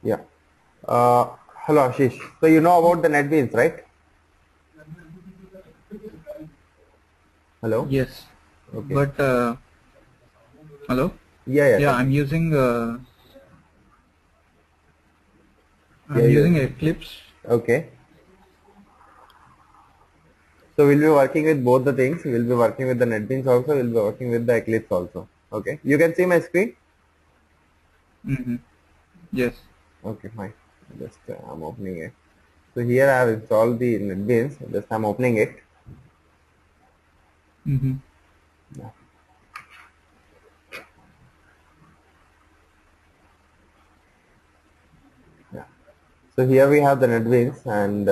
Yeah. Hello, Ashish. So you know about the NetBeans, right? Hello. Yes, Okay. but hello. Yeah, yeah. Yeah, Tell me. Yeah, I'm you. using Eclipse. Okay. So we'll be working with both the things. We'll be working with the NetBeans also. We'll be working with the Eclipse also. Okay. You can see my screen. Mm-hmm. Yes. Okay, fine. Just I'm opening it. So here I have installed the NetBeans. Just I'm opening it. Mm-hmm. Yeah. Yeah. So here we have the NetBeans and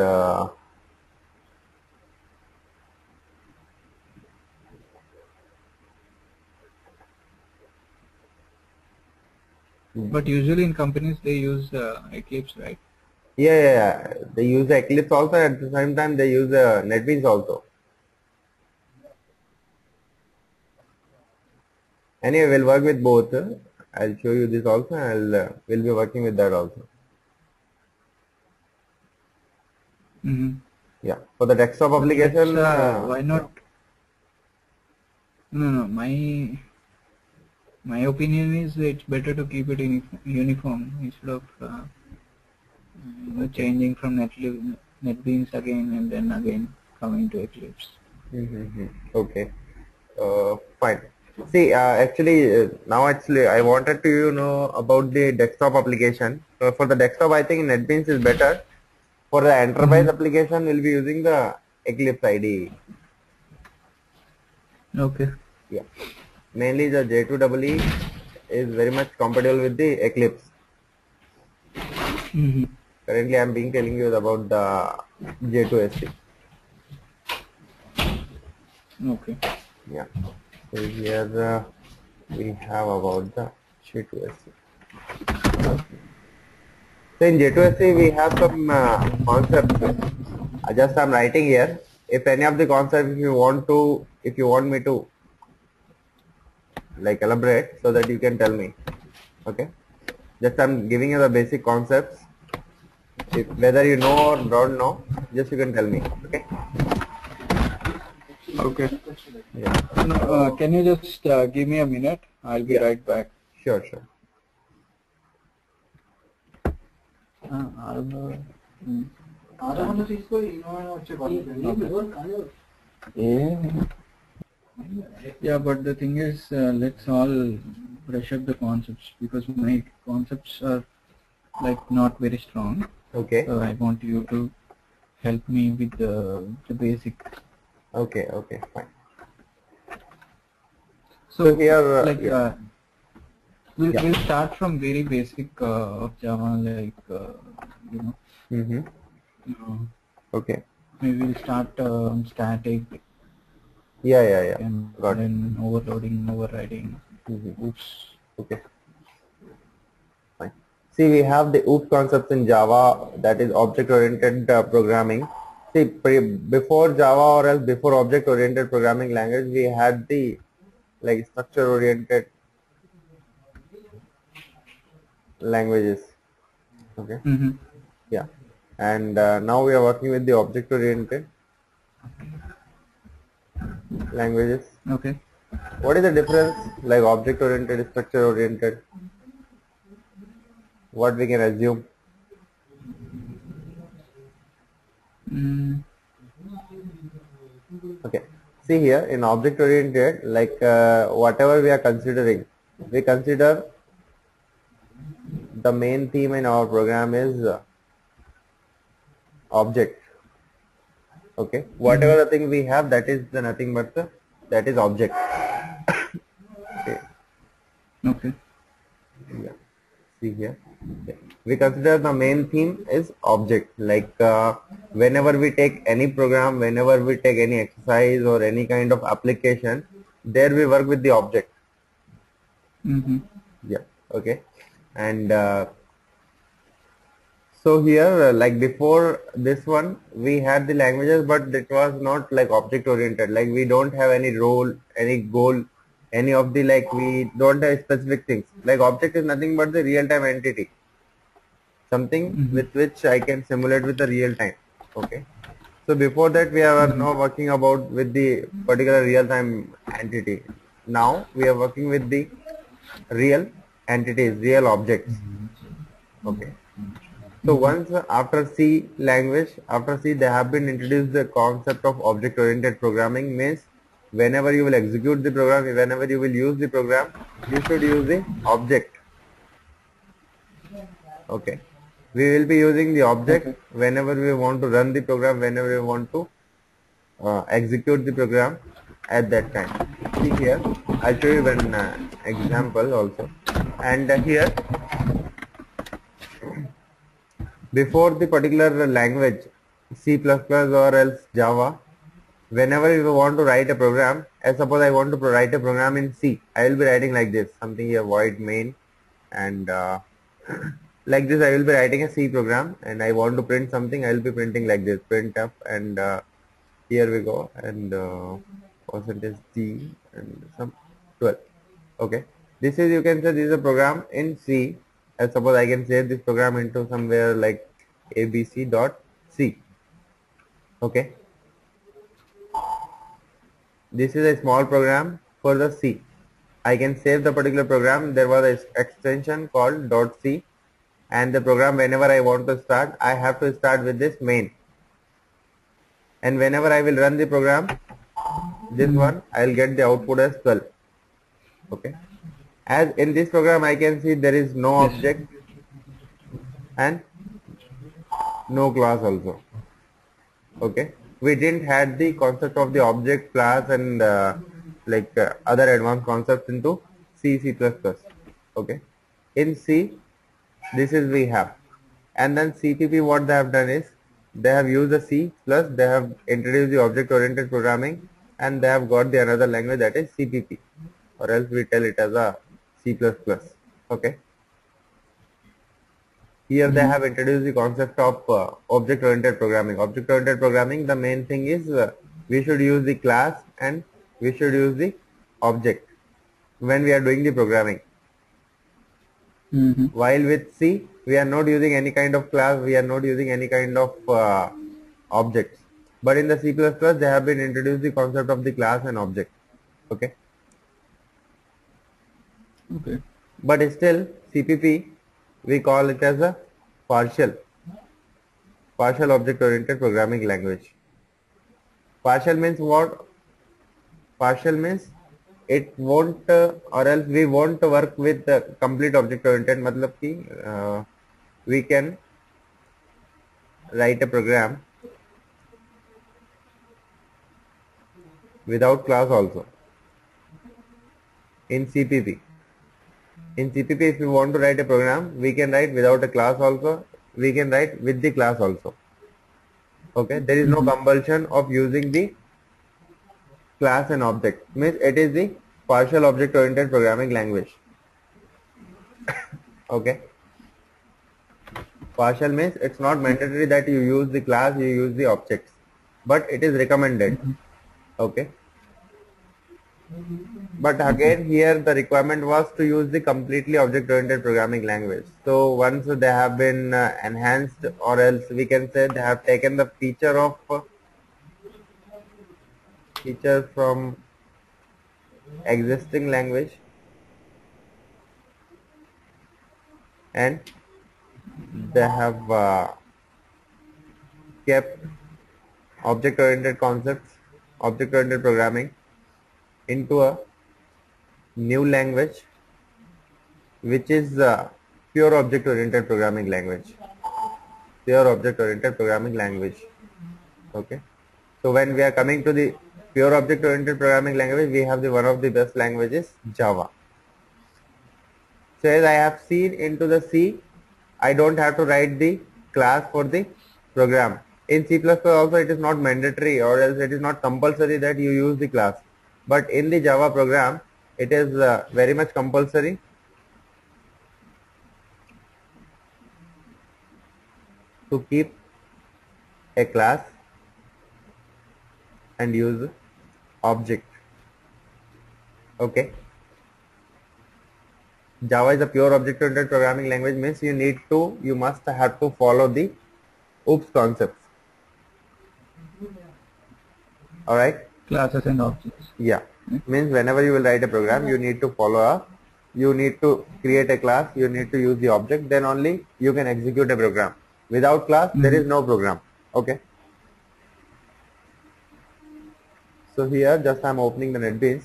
But usually in companies they use Eclipse, right? yeah. They use Eclipse also. At the same time, they use NetBeans also. Anyway, we'll work with both. I'll show you this also. We'll be working with that also. Mm-hmm. Yeah. For the desktop But let's application, why yeah. not? No, no. My opinion is it's better to keep it in uniform instead of Okay. changing from NetBeans again and then again coming to Eclipse. Okay. Fine. See, now I wanted to know about the desktop application. So for the desktop, I think NetBeans is better. For the enterprise Mm-hmm. application, we'll be using the Eclipse IDE. Okay. Yeah. Mainly the J2EE is very much compatible with the Eclipse. Mm-hmm. Currently, I'm being telling you about the J2SC. Okay. Yeah. So here we have about the J2SC. So in J2SC, we have some concepts. Just I'm writing here. If any of the concepts if you want me to like elaborate, so that you can tell me. Okay. Just I'm giving you the basic concepts. If whether you know or don't know, just you can tell me. Okay. Okay. Yeah. No, So can you just give me a minute? I'll be yeah. right back. Sure. Sure. Hmm. Yeah, but the thing is, let's all brush up the concepts because my concepts are like not very strong. Okay. So I want you to help me with the basic. Okay. Okay. Fine. So So here, like yeah. Yeah. we'll start from very basic of Java, like you know, Mm-hmm. uh, Okay. maybe we'll start static Yeah. Yeah. Yeah. and Got it. then overloading, overriding. Mm-hmm. Oops. Okay. Fine. See, we have the OOP concepts in Java, that is object-oriented programming. See, before Java or else before object-oriented programming language, we had the like structure-oriented languages. Okay. Mm-hmm. Yeah. And now we are working with the object-oriented languages. Okay. What is the difference like object-oriented, structure-oriented? What we can assume? Mm, Okay. See here in object oriented, like whatever we are considering, we consider the main theme in our program is object. Okay. mm-hmm. Whatever the thing we have, that is the nothing but that is object. Okay. Okay. Yeah. See here. Yeah. We consider the main theme is object. Like whenever we take any program, whenever we take any exercise or any kind of application, there we work with the object. Mm-hmm. Yeah. Okay. And so here, like before this one, we had the languages, but it was not like object oriented. Like we don't have any role, any goal, any of the like we don't have specific things. Like object is nothing but the real time entity. something with which I can simulate with the real time. Okay. So before that we are now working about with the particular real time entity. Now we are working with the real entities, real objects. Okay. So once after C language, after C they have been introduced the concept of object oriented programming. Means whenever you will execute the program, whenever you will use the program, you should use the object. Okay. We will be using the object Okay. whenever we want to run the program, whenever we want to execute the program at that time. See here, I'll show you one example also. And here, before the particular language, C++ or else Java, whenever you want to write a program, as suppose I want to write a program in C, I will be writing like this, something here void main, and like this I will be writing a C program, and I want to print something, I will be printing like this, printf, and here we go, and percentage D and some 12. Okay, this is, you can say, this is a program in C. As suppose I can save this program into somewhere like abc.c. Okay, this is a small program for the C. I can save the particular program. There was an extension called .c, and the program, whenever I want to start, I have to start with this main, and whenever I will run the program, this one I will get the output as 12. Okay, as in this program I can see there is no Yes. object and no class also. Okay, we didn't had the concept of the object, class, and other advanced concepts into C++. Okay, in C this is we have, and then CPP, what they have done is they have used the C plus, they have introduced the object oriented programming, and they have got the another language, that is CPP, or else we tell it as a C++. Okay, here they have introduced the concept of object oriented programming. Object oriented programming, the main thing is we should use the class and we should use the object when we are doing the programming. While with C, we are not using any kind of class, we are not using any kind of objects. But in the C++, they have been introduced the concept of the class and object. Okay. Okay. But still, CPP, we call it as a partial object oriented programming language. Partial means what? Partial means it won't or else we won't work with complete object oriented. Matlab ki we can write a program without class also in CPP. In CPP, if we want to write a program, we can write without a class also, we can write with the class also. Okay, there is no compulsion of using the class and object. Means it is the partial object oriented programming language. Okay, partial means it's not mandatory that you use the class, you use the objects, but it is recommended. Okay, but again here the requirement was to use the completely object oriented programming language. So once they have been enhanced, or else we can say they have taken the feature from existing language and they have kept object oriented concepts, object oriented programming into a new language which is pure object oriented programming language. Pure object oriented programming language. Okay, so when we are coming to the pure object oriented programming language, we have the one of the best languages, Java. So as I have seen into the C, I don't have to write the class for the program. In C++ also it is not mandatory, or else it is not compulsory that you use the class. But in the Java program, it is very much compulsory to keep a class and use object. Okay. Java is a pure object-oriented programming language, means you must have to follow the OOPS concepts. Alright? Classes and objects. Yeah. Right? Means whenever you will write a program, you need to you need to create a class, you need to use the object, then only you can execute a program. Without class, there is no program. Okay. So here, just I'm opening the NetBeans.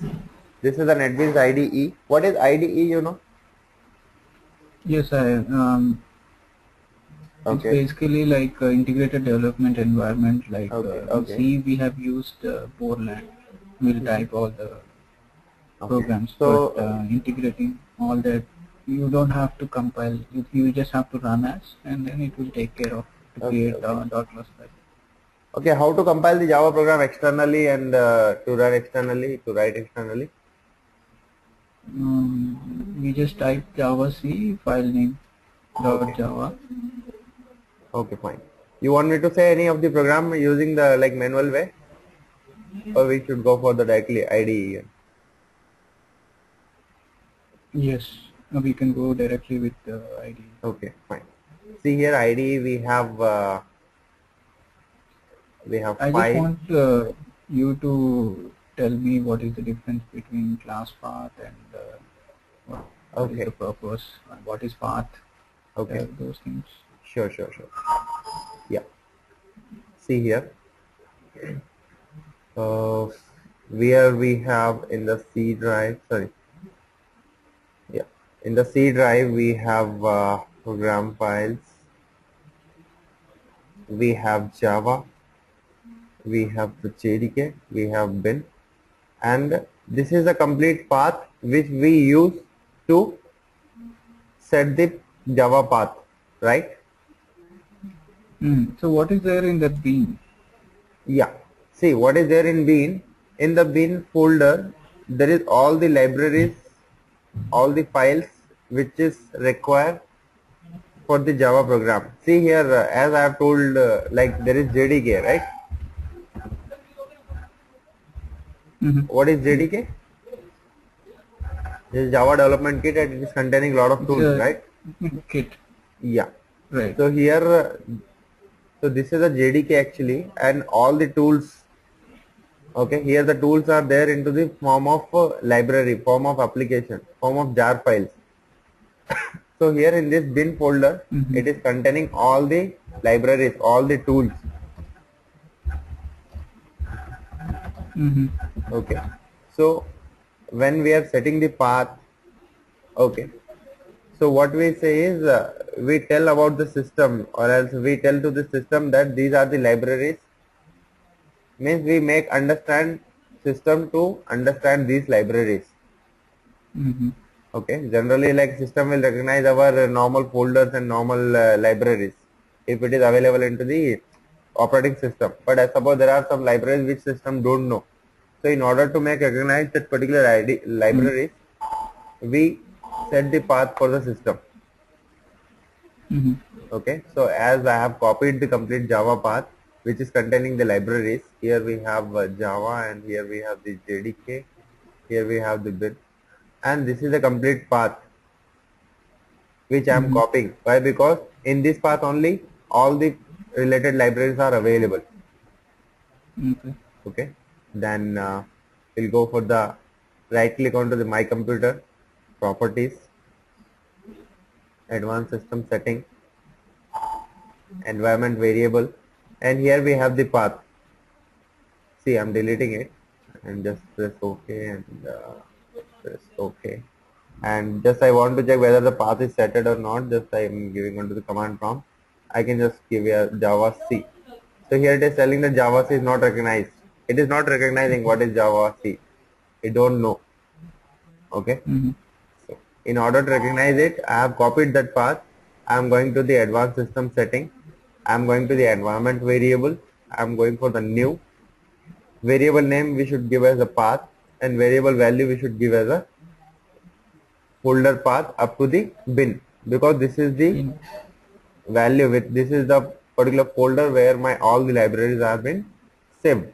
This is the NetBeans IDE. What is IDE, you know? Yes, it's Okay. basically like integrated development environment. Like in Okay. C, we have used Borland. We'll type all the programs, So, but integrating all that, you don't have to compile. You just have to run as, and then it will take care of to create dot class file. okay, how to compile the Java program externally and to run externally, to write externally? We just type Java C file name dot Java. Okay, fine. You want me to say any of the program using the like manual way, or we should go for the directly IDE? Yes, we can go directly with the ID. Okay, fine. See here IDE we have I just five. want you to tell me what is the difference between class path and what is the purpose, and what is path, Okay. those things. Sure. Yeah. See here. Where we have in the C drive, in the C drive we have program files, we have Java, we have the JDK, we have bin, and this is the complete path which we use to set the Java path, right? So what is there in that bean? Yeah. See what is there in bin. In the bin folder, there is all the libraries, all the files which is required for the Java program. See here, as I have told, like there is JDK, right? What is JDK? This is Java development kit, and it is containing a lot of tools, right? Kit. Yeah. Right. So here, so this is a JDK actually, and all the tools. Okay, here the tools are there into the form of library, form of application, form of jar files. So here in this bin folder, it is containing all the libraries, all the tools. Okay. So when we are setting the path, okay. So what we say is we tell about the system, or else we tell to the system that these are the libraries. Means we make understand system to understand these libraries. Okay. Generally, like system will recognize our normal folders and normal libraries if it is available into the operating system. But I suppose there are some libraries which system don't know. So in order to make recognize that particular libraries, we set the path for the system. Okay. So as I have copied the complete Java path, which is containing the libraries. Here we have Java, and here we have the JDK. Here we have the bin, and this is the complete path which I am copying. Why? Because in this path only all the related libraries are available. Okay. Then we'll go for the right click onto the My Computer, Properties, Advanced System Setting, Environment Variable, and here we have the path. See, I'm deleting it, and just press OK and press OK. And just I want to check whether the path is setted or not. Just I am giving onto the command prompt. I can just give a Java C. So here it is telling that Java C is not recognized. It is not recognizing what is Java C. It don't know. Okay. So in order to recognize it, I have copied that path. I am going to the advanced system setting. I am going to the environment variable. I am going for the new variable name. We should give as a path, and variable value we should give as a folder path up to the bin, because this is the value with this is the particular folder where my all the libraries have been saved.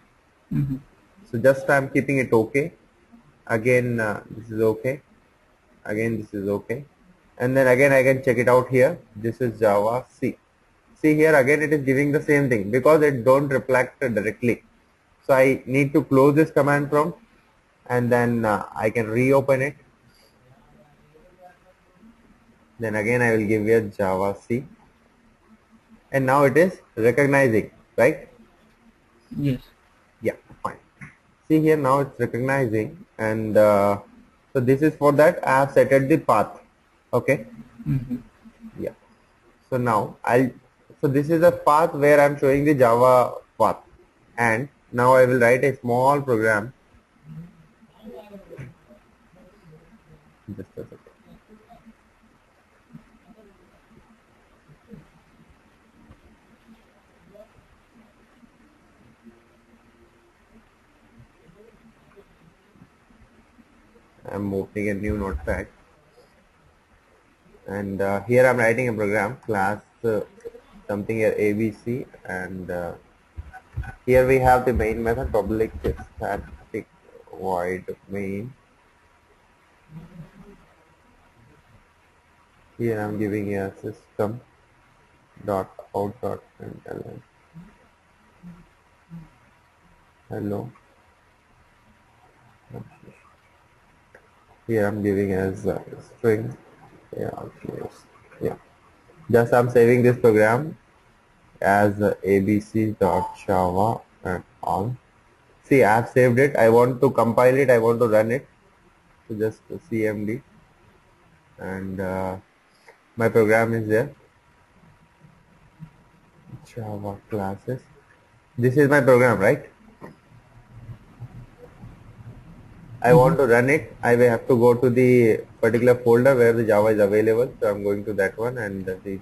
So just I'm keeping it okay. Again this is okay. Again this is okay. and then again I can check it out here. This is Java C. See here again it is giving the same thing because it don't reflect directly. So I need to close this command prompt and then I can reopen it. Then again I will give here Java C, and now it is recognizing, right? Yes. Yeah, fine. See here now it's recognizing, and so this is for that I have set the path. Okay. Yeah. So now so this is a path where I'm showing the Java path, and now I will write a small program. Just a second. I'm opening a new notepad, and here I'm writing a program class something here ABC, and here we have the main method public static void main. Here I'm giving a system dot out dot println hello. Here I'm giving as a string. Yeah. Just I'm saving this program as abc.java and all. See, I have saved it. I want to compile it. I want to run it. So just cmd, and my program is there. Java classes. This is my program, right? I want to run it. I will have to go to the particular folder where the Java is available. So I'm going to that one, and the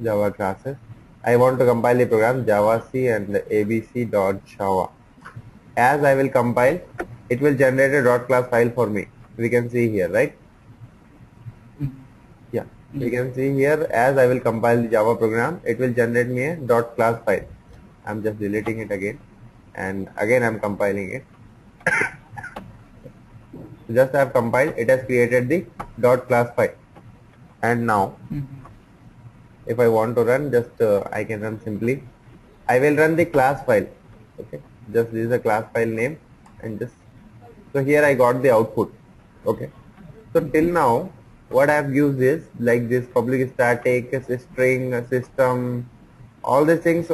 Java classes. I want to compile the program Java C and abc.java. As I will compile, it will generate a dot class file for me. We can see here, right? Yeah, we can see here as I will compile the Java program, it will generate me a dot class file. I'm just deleting it again, and again I'm compiling it. Just I have compiled, it has created the dot class file, and now if I want to run, just I can run simply. I will run the class file. Okay, just this is a class file name, and just so here I got the output. Okay, so till now what I have used is like this public static, a string, a system, all these things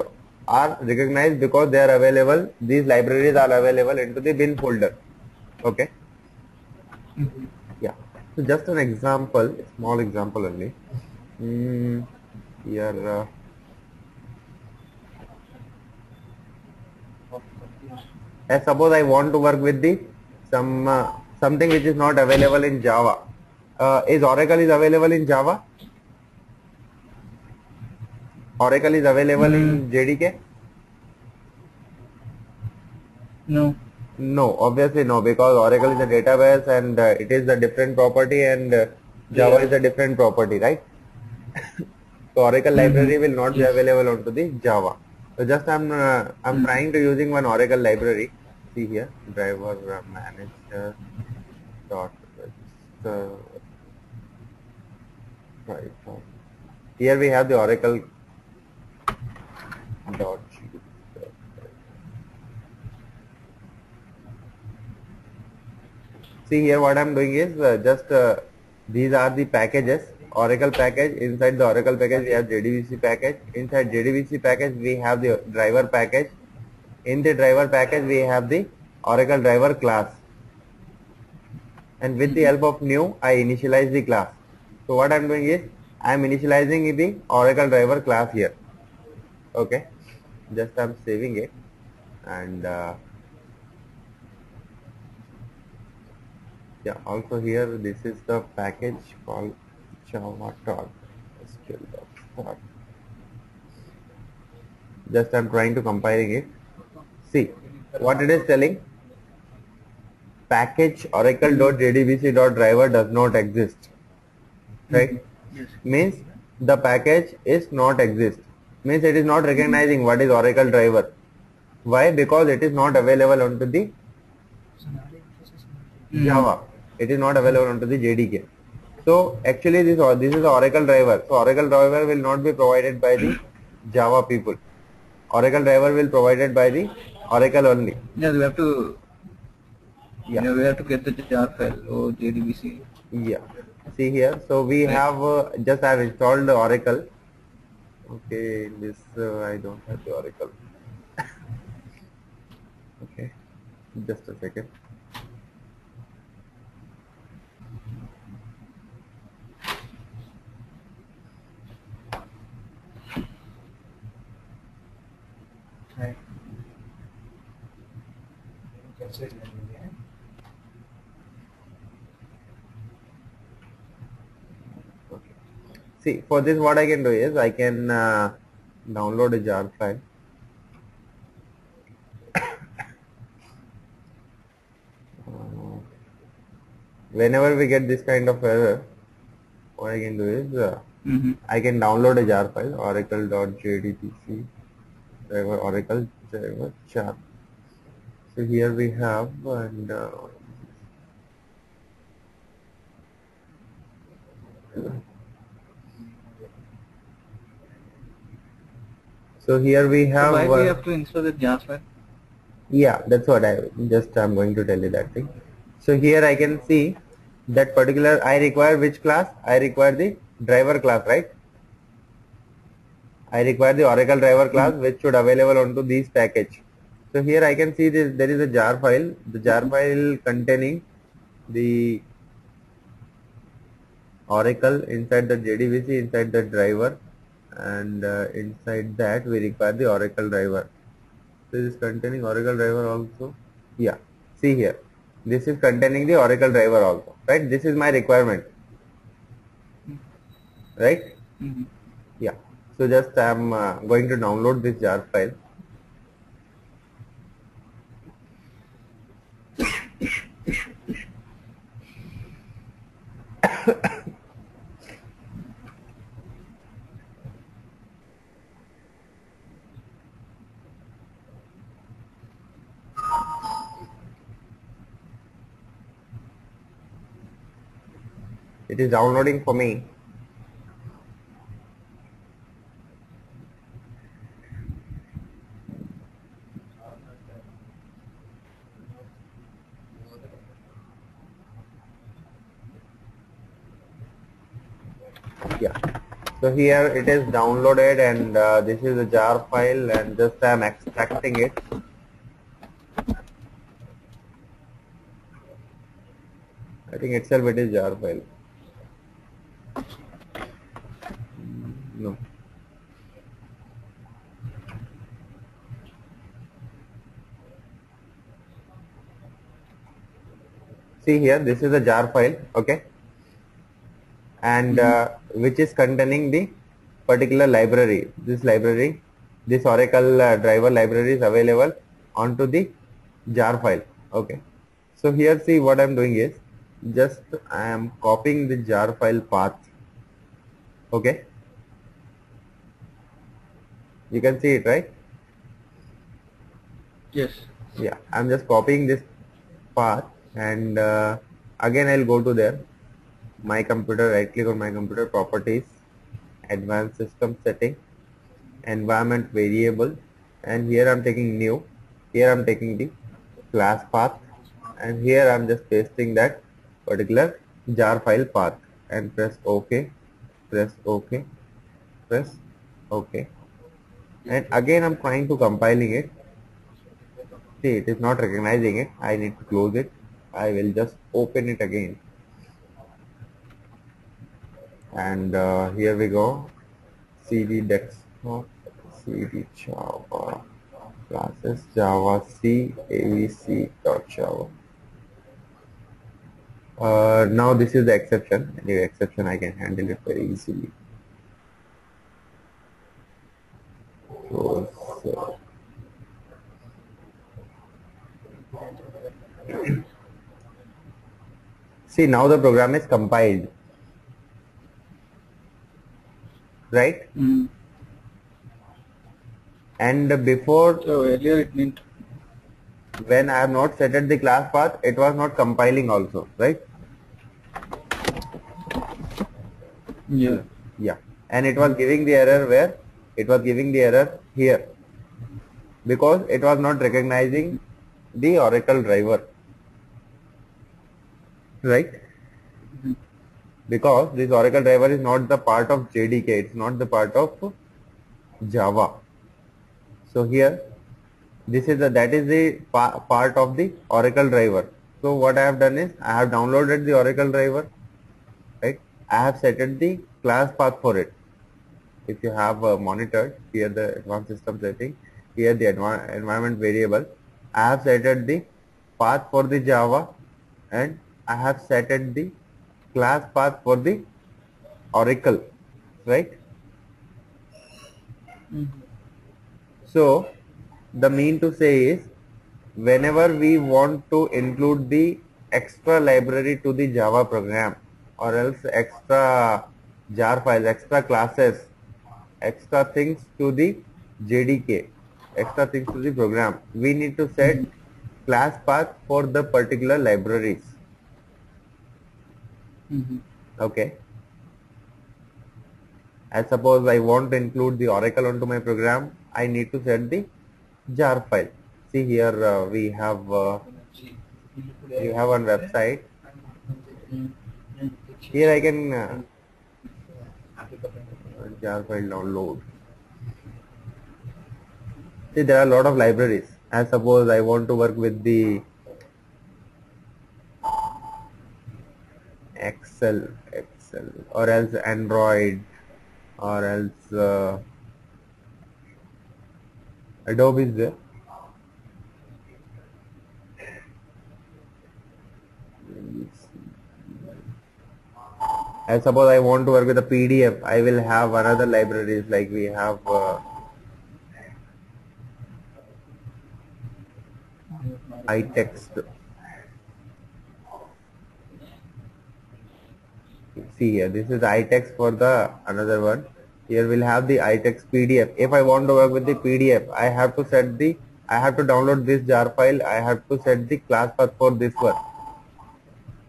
are recognized because they are available. These libraries are available into the bin folder. Okay. Yeah. So just an example, a small example only. Here. As suppose I want to work with the something which is not available in Java. Is Oracle is available in Java? Oracle is available in JDK? No. No, obviously no, because Oracle is a database, and it is a different property, and Java is a different property, right? So Oracle library will not be available onto the Java. So just I'm trying to using one Oracle library. See here, driver manager dot register. Right. Here we have the Oracle dot. See here what I'm doing is these are the packages. Oracle package. Inside the Oracle package we have JDBC package. Inside JDBC package we have the driver package. In the driver package we have the Oracle driver class. And with the help of new I initialize the class. So what I'm doing is I'm initializing the Oracle driver class here. Okay. Just I'm saving it, and yeah, also here this is the package called java.skill.start. Just I'm trying to compiling it. See what it is telling. Package oracle.jdbc.driver does not exist. Right? Yes. Means the package is not exist. Means it is not recognizing what is Oracle driver. Why? Because it is not available onto the Java. It is not available onto the JDK. So actually this is the Oracle driver. So Oracle driver will not be provided by the Java people. Oracle driver will provided by the Oracle only. Yeah, we have to. Yeah. Yeah, we have to get the jar file or JDBC. Yeah. See here. So we Right. have just I have installed the Oracle. Okay. In this I don't have the Oracle. Okay. Just a second. Right. Okay. See, for this what I can do is I can download a jar file. Whenever we get this kind of error, what I can do is I can download a jar file, oracle.jdbc driver oracle driver jar. So here we have and so here we have. So why we have to install the jar file? Yeah, that's what I'm going to tell you that thing. So here I can see that particular I require which class? I require the driver class, right? I require the Oracle driver class which should available onto these package. So here I can see this, there is a jar file. The jar file containing the Oracle inside the JDBC, inside the driver, and inside that we require the Oracle driver. This is containing Oracle driver also. Yeah, see here. This is containing the Oracle driver also, right? This is my requirement, right? Yeah. So just I am going to download this jar file. It is downloading for me. Yeah. So here it is downloaded and this is a jar file and just I am extracting it. I think itself it is jar file. No. See here, this is a jar file, okay, and which is containing the particular library. This Oracle driver library is available onto the jar file, okay. So here see what I am doing is just I am copying the jar file path, okay. You can see it, right? Yes. Yeah, I'm just copying this path and again I'll go to there, my computer, right click on my computer, properties, advanced system setting, environment variable, and here I'm taking new, here I'm taking the class path, and here I'm just pasting that particular jar file path and press OK, press OK, press OK, and again I'm trying to compiling it. See, it is not recognizing it. I need to close it. I will just open it again. And here we go. CD desktop, CD Java, classes Java C, avc.java. Now this is the exception. Any exception I can handle it very easily. So, see, now the program is compiled, right? And before, So earlier it meant when I have not set the class path, it was not compiling also, right? Yeah. Yeah, and it was giving the error where? It was giving the error here because it was not recognizing the Oracle driver, right? Mhm. Because this Oracle driver is not the part of JDK, it's not the part of Java. So here, this is that is the part of the Oracle driver. So what I have done is I have downloaded the Oracle driver, right? I have set the class path for it. If you have monitored here the advanced system setting, here the environment variable, I have set the path for the Java, and I have set the class path for the Oracle, right? Mhm. So the mean to say is whenever we want to include the extra library to the Java program, or else extra jar files, extra classes, extra things to the JDK, extra things to the program, we need to set Mhm. class path for the particular libraries. Mhm. Okay. As suppose I want to include the Oracle onto my program, I need to set the jar file. See here we have one website. Here I can jar file download. See, there are a lot of libraries. As suppose I want to work with the Excel, or else Android, or else Adobe is there. As suppose I want to work with a PDF, I will have another libraries like we have iText. See here, this is iText for the another one. Here we'll have the iText PDF. If I want to work with the PDF, I have to set the, I have to download this jar file. I have to set the class path for this one.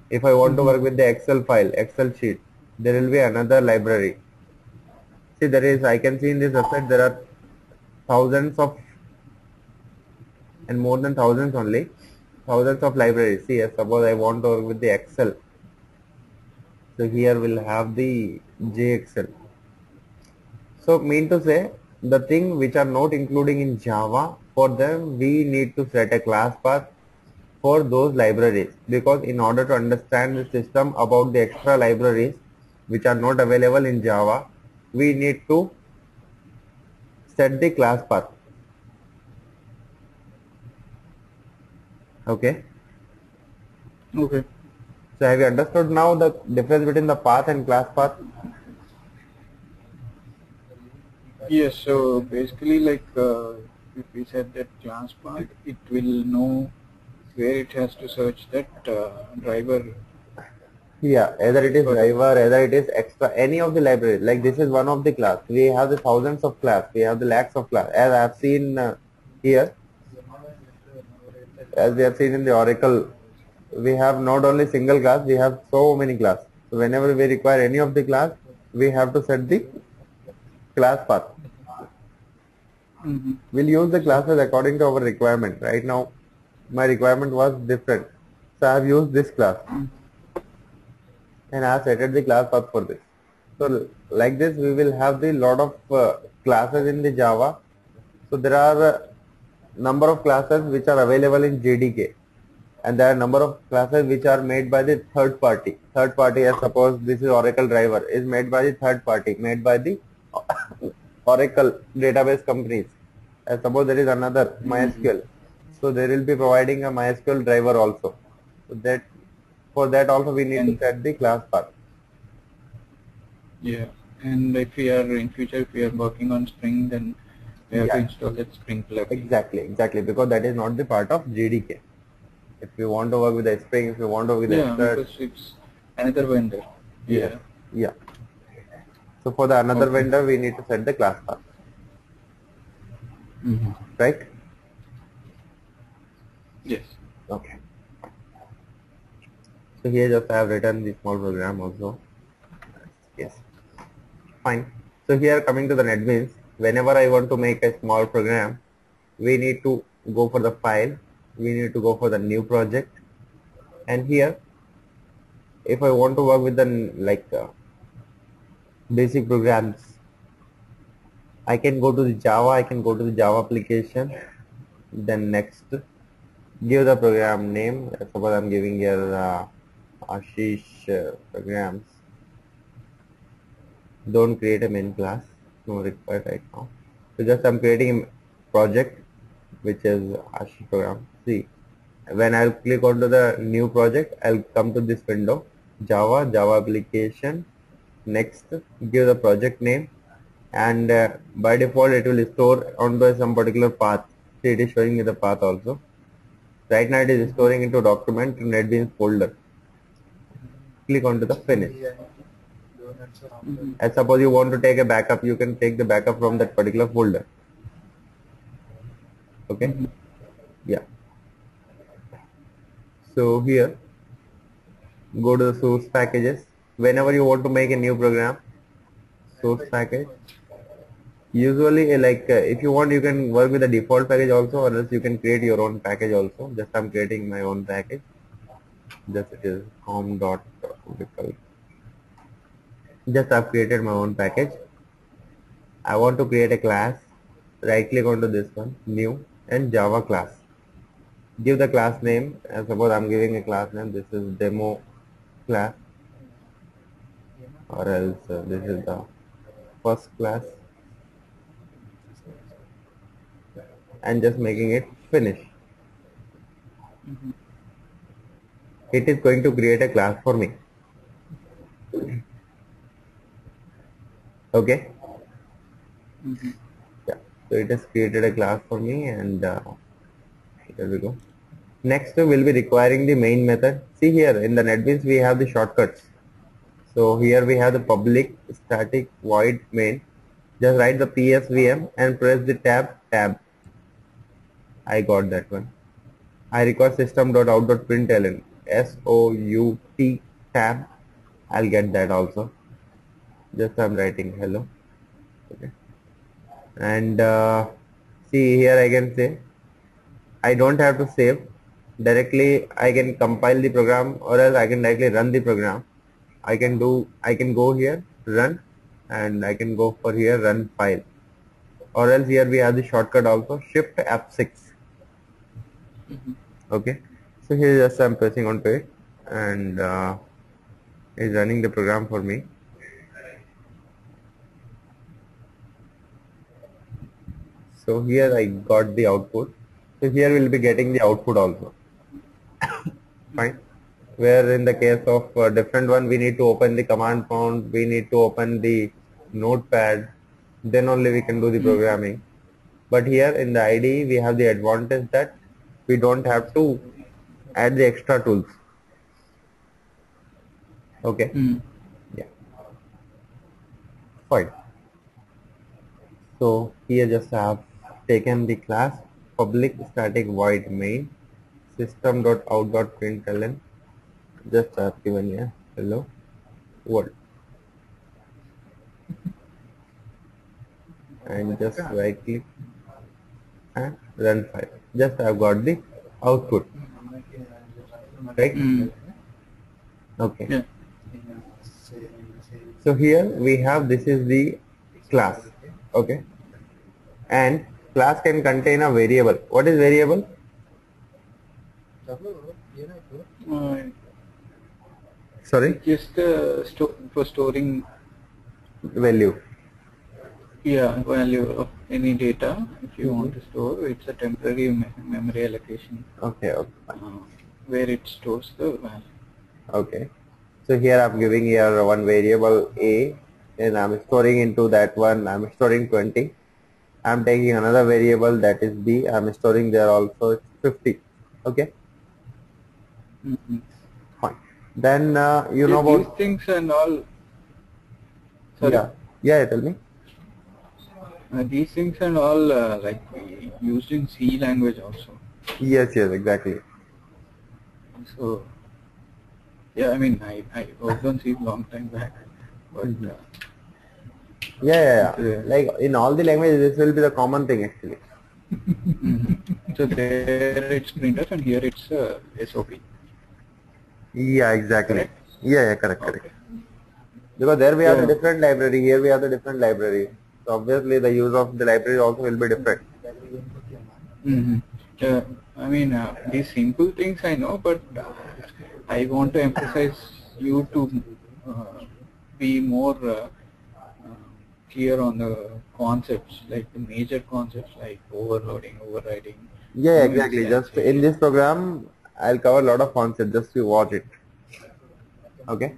If I want to Mhm. work with the Excel file, Excel sheet, there will be another library. See, there is, I can see in this website, there are thousands of, and more than thousands only, thousands of libraries. See, suppose I want to work with the Excel. So here we'll have the JXL. So mean to say, the thing which are not including in Java, for them we need to set a class path for those libraries, because in order to understand the system about the extra libraries which are not available in Java, we need to set the class path. Okay. Okay. So have you understood now the difference between the path and class path? Yes. So basically, like if we said that class path, it will know where it has to search that driver. Yeah, either it is For the. driver, either it is extra, any of the libraries. Like this is one of the class. We have the thousands of class. We have the lakhs of class. As I have seen here, as we have seen in the Oracle, we have not only single class, we have so many class. So whenever we require any of the class, we have to set the class path. Mhm. We'll use the classes according to our requirement. Right now, my requirement was different. So I have used this class and I have set the class path for this. So like this, we will have the lot of classes in the Java. So there are number of classes which are available in JDK, and there are number of classes which are made by the third party. Third party, as suppose this is Oracle driver, is made by the third party, made by the Oracle database companies. As suppose there is another Mhm. MySQL, so they will be providing a MySQL driver also. So that for that also we need to And set the class path. yeah, and if we are in future, if we are working on Spring, then we have to Yeah, install that Spring plugin. exactly, because that is not the part of JDK. If you want to work with the Spring, if you want to work with the Yeah, Extra, because it's another vendor. yes, Yeah. yeah. So for the another Okay. vendor, we need to set the class path, Mm-hmm. right? Yes. Okay. So here just I have written the small program also. Yes. Fine. So here coming to the NetBeans, whenever I want to make a small program, we need to go for the file, we need to go for the new project, and here if I want to work with the basic programs, I can go to the Java, I can go to the Java application, then next give the program name. Suppose I'm giving here Ashish programs. Don't create a main class, no required right now. So just I'm creating a project which is Ashish program. See, when I'll click onto the new project, I'll come to this window, Java application. Next, give the project name, and by default it will store onto some particular path. See, it is showing me the path also. Right now it is storing into document NetBeans folder. Click onto the finish. And suppose you want to take a backup, you can take the backup from that particular folder. Okay. Yeah. So here, go to the source packages. Whenever you want to make a new program, source package. Usually if you want, you can work with the default package also, or else you can create your own package also. Just I'm creating my own package. Just it is home.vikalp. Just I've created my own package. I want to create a class. Right click onto this one, new, and Java class. Give the class name, and suppose I'm giving a class name. This is demo class, or else this is the first class, and just making it finish. It is going to create a class for me. Okay. Yeah, so it has created a class for me, and here we go. Next we'll be requiring the main method. See here in the NetBeans we have the shortcuts. So here we have the public static void main. Just write the PSVM and press the tab. I got that one. I require system.out.println SOUT tab. I'll get that also. Just I'm writing hello. Okay. And see here I can say I don't have to save. Directly I can compile the program, or else I can directly run the program. I can go here, run, and I can go for here, run file. Or else here we have the shortcut also, shift F6. Okay. So here just I'm pressing onto it, and it's running the program for me. So here I got the output. So here we'll be getting the output also. Fine. Where in the case of different one, we need to open the command prompt, we need to open the notepad, then only we can do the programming. But here in the IDE we have the advantage that we don't have to add the extra tools. Okay. Yeah. Fine. So here just I have taken the class public static void main system.out.println. Just I have given here hello world, and just right click and run file. Just I have got the output, right? Okay. Yeah. So here we have, this is the class. Okay. And class can contain a variable. What is variable? Sorry? Just for storing Value. value of any data. If you want to store, it's a temporary memory allocation. Okay. Where it stores the value. Okay. So here I'm giving here one variable A, and I'm storing into that one, I'm storing 20. I'm taking another variable that is B, I'm storing there also 50. Okay. Fine. Then you know about these things and all. Sorry. Yeah, tell me. These things and all like used in C language also. Yes, exactly. So yeah, I mean I worked on C long time back, but Okay. Like in all the languages, this will be the common thing actually. So there it's printf and here it's SOP. Yeah, exactly. Correct? Correct. Okay. Because there we have the So, different library, here we have the different library. So obviously the use of the library also will be different. mhm. I mean, these simple things I know, but I want to emphasize you to be more clear on the concepts, like the major concepts like overloading, overriding, Exactly. Just in instantiation. this program, I'll cover a lot of concepts. Just to watch it. Okay.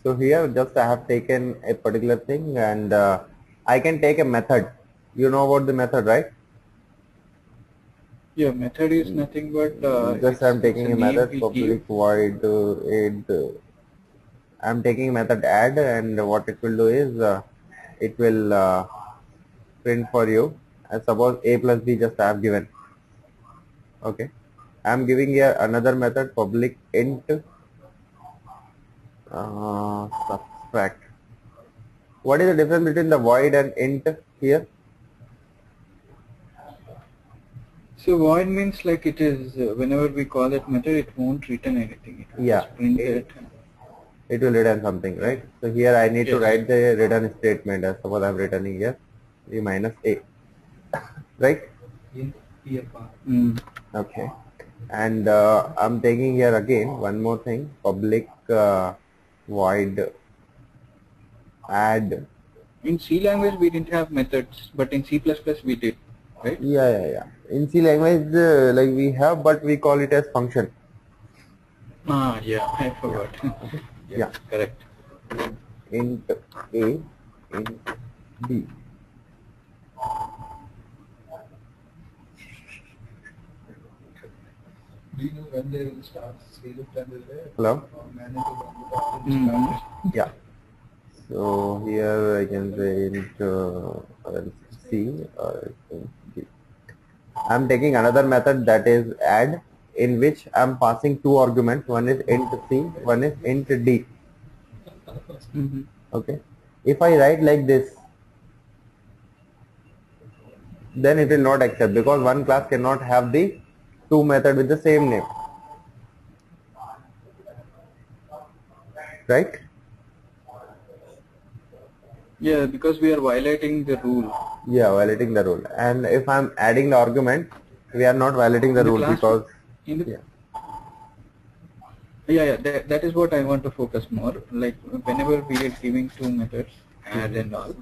So here, just I have taken a particular thing, and I can take a method. You know about the method, right? Yeah, method is nothing but Just I'm it's a taking a name method we give. public void add. I'm taking a method add, and what it will do is it will print for you. And suppose a plus b just I have given. Okay. I'm giving here another method public int subtract. What is the difference between the void and int here? So void means like it is whenever we call that method, it won't return anything. It will Yeah, just print that. it will return something, Yeah. right? So here I need to Yes. write the return statement. As suppose I'm returning here b minus a, right? Mm. Okay. And I'm taking here again one more thing, public void add. In C language we didn't have methods, but in C++ we did, right? In C language, like we have, but we call it as function. Ah, yeah, I forgot. Okay. Yeah, correct. Int a, int b. Do you know when they will start? Scale of time will there? Hello. Mhm. Yeah. So here I can say int C or int D. I'm taking another method that is add, in which I'm passing two arguments. One is int C, one is int D. Mhm. Okay. If I write like this, then it will not accept, because one class cannot have the two methods with the same name. Right? Yeah, because we are violating the rule. Yeah, violating the rule. And if I'm adding the argument, we are not violating the In the rule, class, because in the, yeah. that is what I want to focus more. Like whenever we are giving two methods, add and all.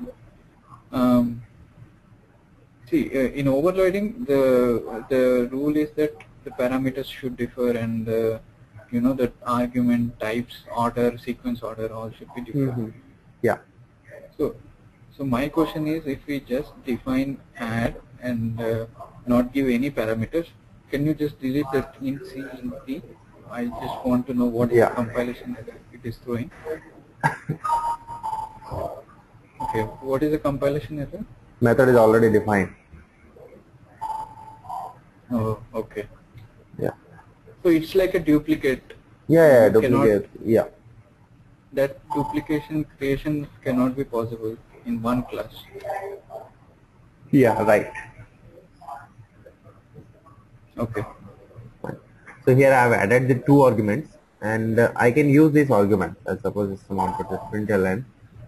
See, in overloading, the rule is that the parameters should differ, and the argument types, order, sequence order, all should be different. Yeah. So, my question is, if we just define add and not give any parameters, can you just delete that int C, int D? I just want to know what is the compilation error it is throwing. Okay, what is the compilation error? Method is already defined. Oh, okay. Yeah. So it's like a duplicate. Duplicate. That duplication creation cannot be possible in one class. Yeah, right. Okay. So here I have added the two arguments, and I can use these arguments. As suppose this amount for the println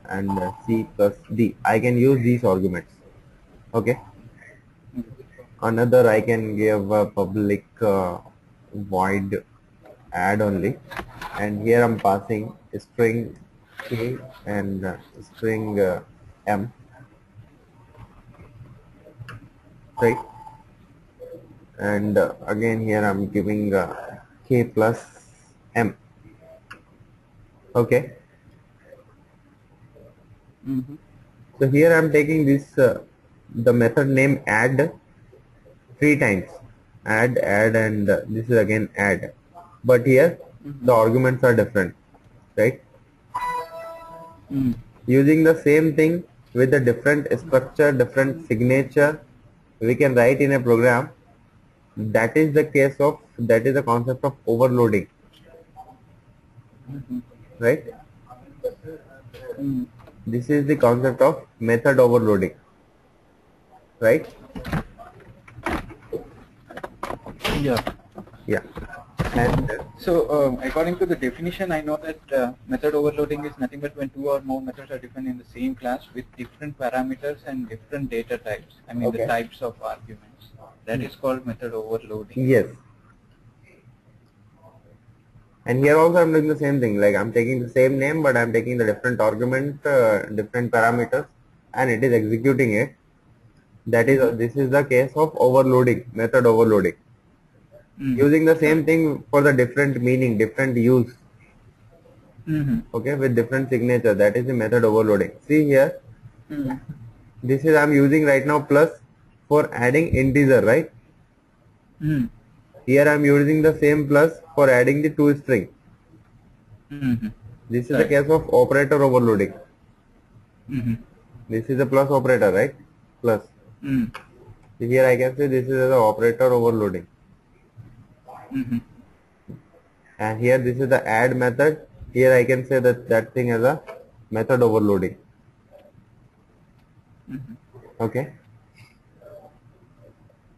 and C plus D. I can use these arguments. Okay. Another I can give a public void add only, and here I'm passing string K and string M, right? And again here I'm giving K plus M. Okay. So here I'm taking this the method name add 3 times, add, and this is again add, but here the arguments are different, right? Using the same thing with a different structure, different signature, we can write in a program. That is the concept of overloading, right? Mm. This is the concept of method overloading, right? Yeah. Yeah. And So, according to the definition, I know that method overloading is nothing but when two or more methods are defined in the same class with different parameters and different data types. I mean, the okay. types of arguments. That is called method overloading. Yes. And here also I'm doing the same thing. Like I'm taking the same name, but I'm taking the different argument, different parameters, and it is executing it. That is, this is the case of overloading, method overloading. Using the same thing for the different meaning, different use. Okay, with different signature. That is the method overloading. See here, this is I'm using right now plus for adding integer, right? Here I'm using the same plus for adding the two string. This is the case of operator overloading. This is a plus operator, right? Plus. Here I can say this is the operator overloading. And here this is the add method. Here I can say that thing as a method overloading. Okay.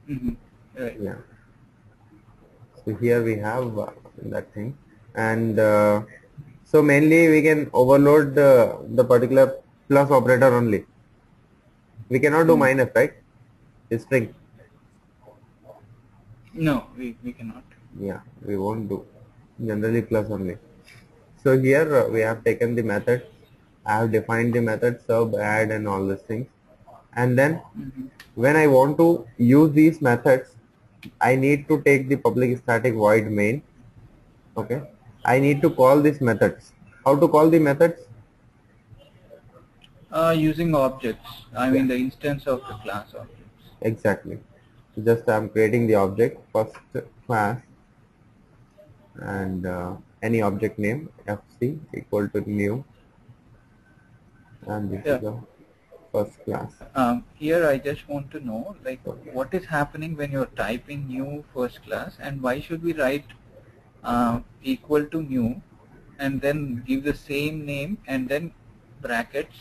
Right. Yeah. So here we have that thing, and so mainly we can overload the particular plus operator only. We cannot do minus, right? String. No, we cannot. Yeah, we won't do. Generally plus only. So here we have taken the method. I have defined the method sub, add, and all these things. And then when I want to use these methods, I need to take the public static void main. Okay. I need to call these methods. How to call the methods? Using objects. I mean the instance of the class objects. Exactly. Just I'm creating the object first class and any object name fc equal to new, and this is the first class. Here I just want to know, like, what is happening when you're typing new first class, and why should we write equal to new and then give the same name and then brackets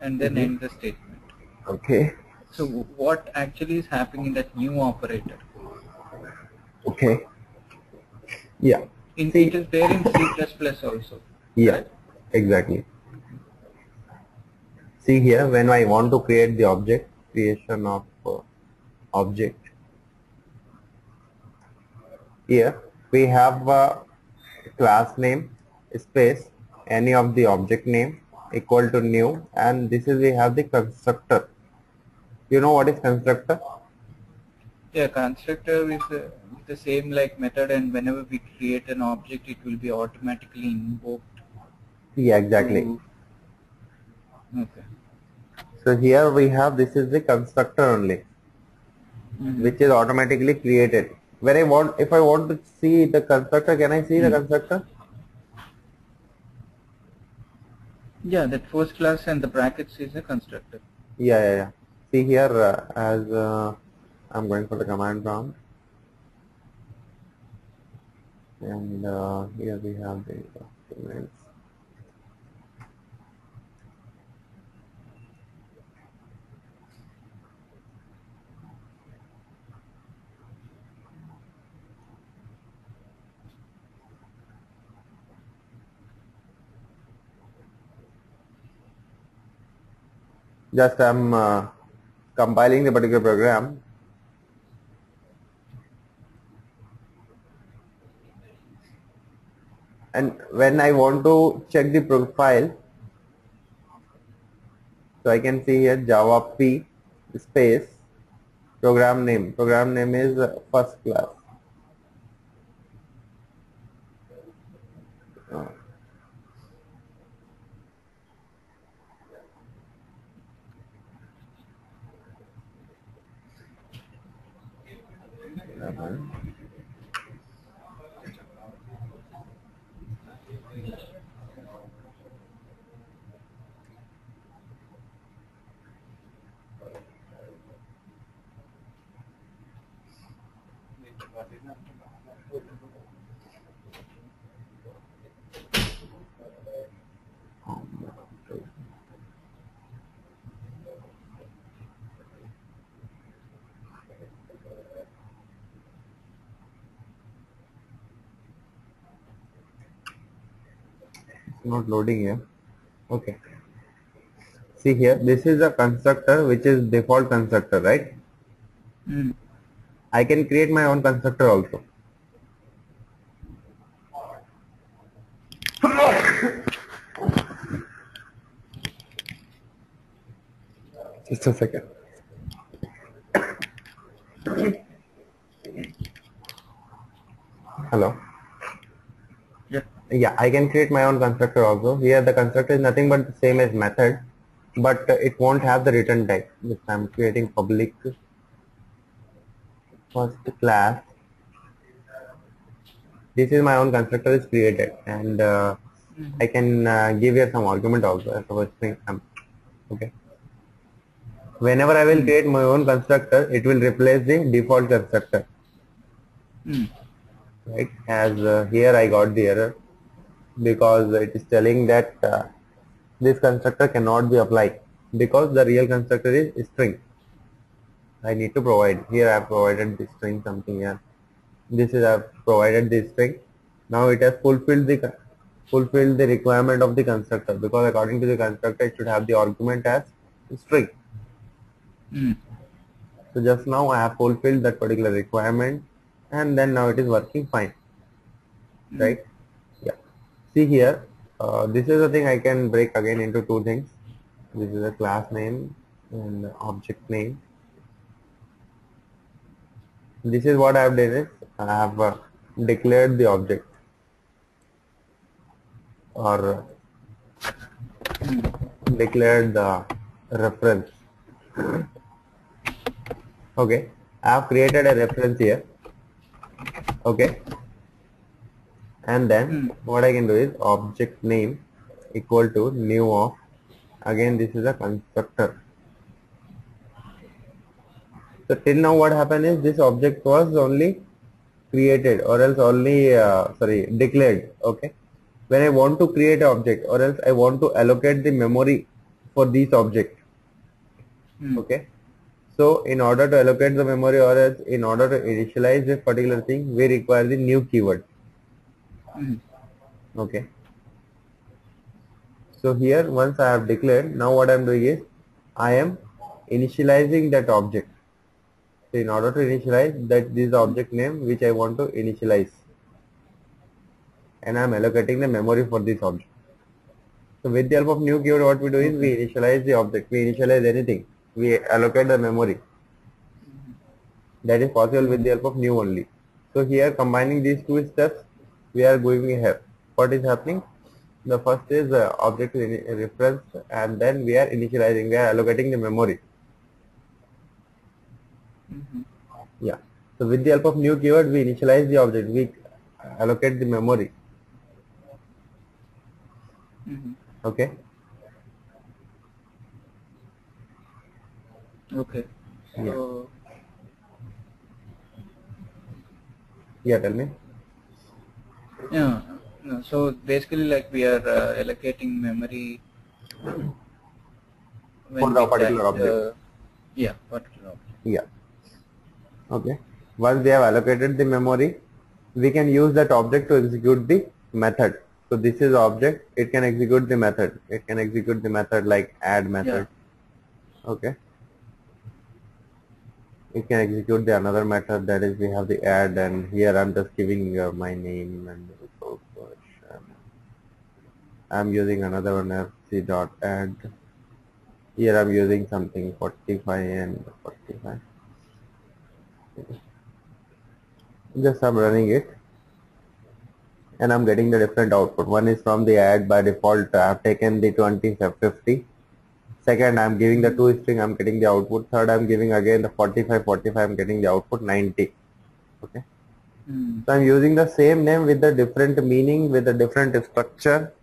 and then end the statement. Okay. So what actually is happening in that new operator? Okay. Yeah. It is there in C++ also. Yeah. Correct? Exactly. See here, when I want to create the object, creation of object. Here we have a class name space any of the object name equal to new, and this is we have the constructor. You know what is constructor? Yeah, constructor is the same like method, and whenever we create an object, it will be automatically invoked. Yeah, exactly. Okay. So here we have, this is the constructor only, which is automatically created. When I want, if I want to see the constructor, can I see the constructor? Yeah, that first class and the brackets is a constructor. Yeah. See here, as I'm going for the command prompt, and here we have the documents. Just I'm compiling the particular program. And when I want to check the profile, so I can see here Java P space program name. Program name is first class. not loading here. Okay. See here, this is a constructor which is default constructor, right? Mm. I can create my own constructor also. Just a second. Hello. Yeah. Yeah, I can create my own constructor also. Here the constructor is nothing but the same as method, but it won't have the return type. If I'm creating public first class, this is my own constructor is created, and I can give here some argument also as a string. Okay. Whenever I will create my own constructor, it will replace the default constructor. Mm. Right? As here I got the error because it is telling that this constructor cannot be applied because the real constructor is string. I need to provide. Here I have provided the string something here. This is I have provided the string. Now it has fulfilled the requirement of the constructor because according to the constructor it should have the argument as string. Mm. So just now I have fulfilled that particular requirement, and then now it is working fine, right? Yeah. See here, this is the thing I can break again into two things. This is a class name and the object name. This is what I have done is I have declared the object or declared the reference. Okay, I have created a reference here. Okay, and then what I can do is object name equal to new of, again this is a constructor. So till now what happened is this object was only created or else only declared. Okay, when I want to create an object or else I want to allocate the memory for this object. Okay, so in order to allocate the memory or else in order to initialize this particular thing, we require the new keyword. Okay, so here once I have declared, now what I am doing is I am initializing that object. So in order to initialize that, this is the object name which I want to initialize, and I am allocating the memory for this object. So with the help of new keyword, what we do is we initialize the object, we initialize anything, we allocate the memory. That is possible with the help of new only. So here combining these two steps, we are going here. What is happening? The first is object reference, and then we are initializing, we are allocating the memory. Yeah. So with the help of new keyword, we initialize the object, we allocate the memory. Okay. Okay. So yeah, tell me. Yeah. No, so basically, like we are allocating memory For the particular object. Yeah, particular object. Yeah. Okay. Once we have allocated the memory, we can use that object to execute the method. So this is object, it can execute the method. It can execute the method like add method. Yeah. Okay. It can execute the another method, that is we have the add, and here I'm just giving my name and I'm using another one fc.add. Here I'm using something 45 and 45. Just I'm running it and I'm getting the different output. One is from the add, by default I have taken the 20 50. Second, I'm giving the 2 string, I'm getting the output. Third, I'm giving again the 45 I'm getting the output 90. Okay. So I'm using the same name with the different meaning, with a different structure.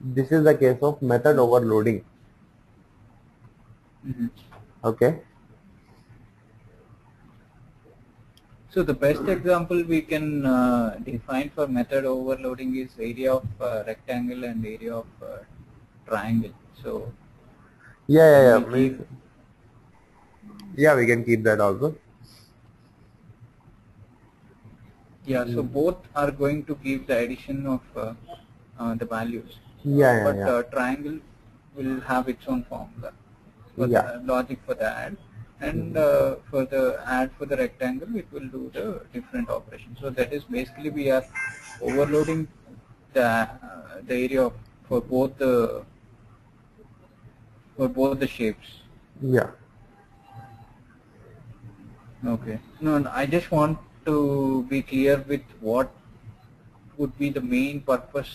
This is the case of method overloading. Okay. So the best example we can define for method overloading is area of rectangle and area of triangle. So yeah, we can keep that also. Yeah, so both are going to give the addition of the values. but yeah. triangle will have its own formula for Yeah. the logic for the add, and for the add for the rectangle it will do the different operation. So that is basically we are overloading the area for both the shapes. Yeah. Okay. No, I just want to be clear with what would be the main purpose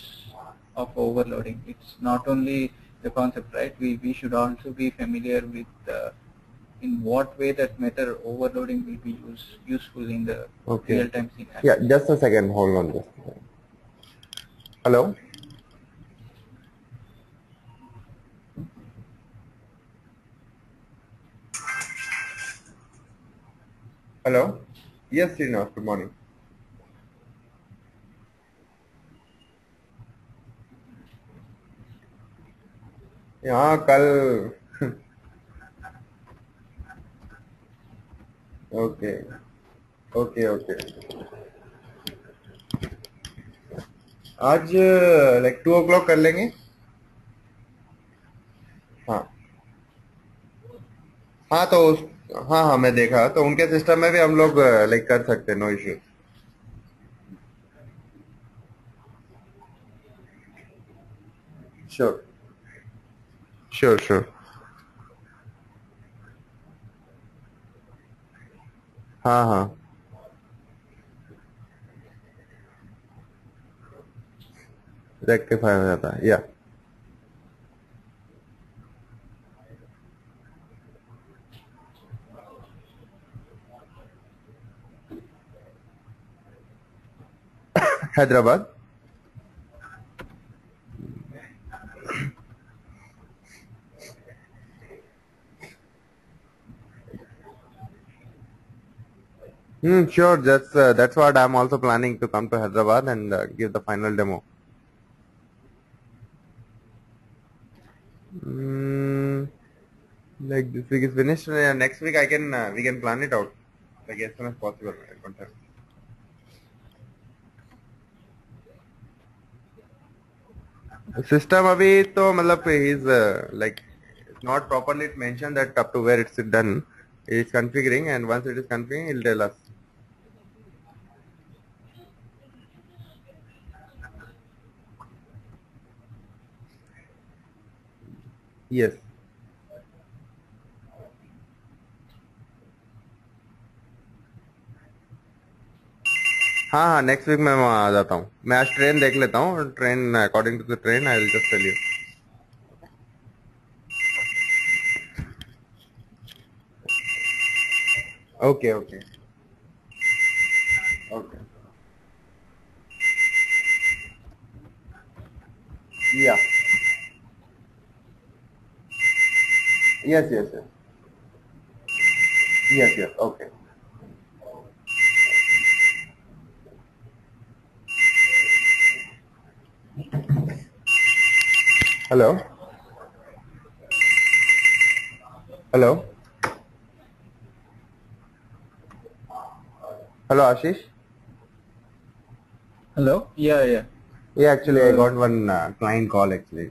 of overloading. It's not only the concept, right? We should also be familiar with in what way that method overloading will be useful in the Okay. real-time Yeah, scenario. just a second. Hold on. Just a second. Hello? Hello? Yes, Srinath. Good morning. हाँ कल okay okay okay आज like 2 o'clock कर लेंगे हाँ हाँ तो हाँ हाँ मैं देखा तो उनके सिस्टम में भी हम लोग लाइक कर सकते हैं no issue sure sure sure हाँ हाँ रेक्टिफाई हो जाता है या Hyderabad sure that's what I'm also planning to come to Hyderabad and give the final demo. Like this week is finished. Next week I can we can plan it out like as soon as possible. I don't have. System अभी तो मतलब is like it's not properly mentioned that up to where it's done. It's configuring and once it is configuring, it'll tell us. Yes. हाँ हाँ next week मैं वहाँ आ जाता हूँ मैं आज ट्रेन देख लेता हूँ train according to the train I will just tell you okay okay okay yeah yes yes yes yes yes okay hello hello hello Ashish Hello? Yeah. Yeah, actually, I got one client call actually.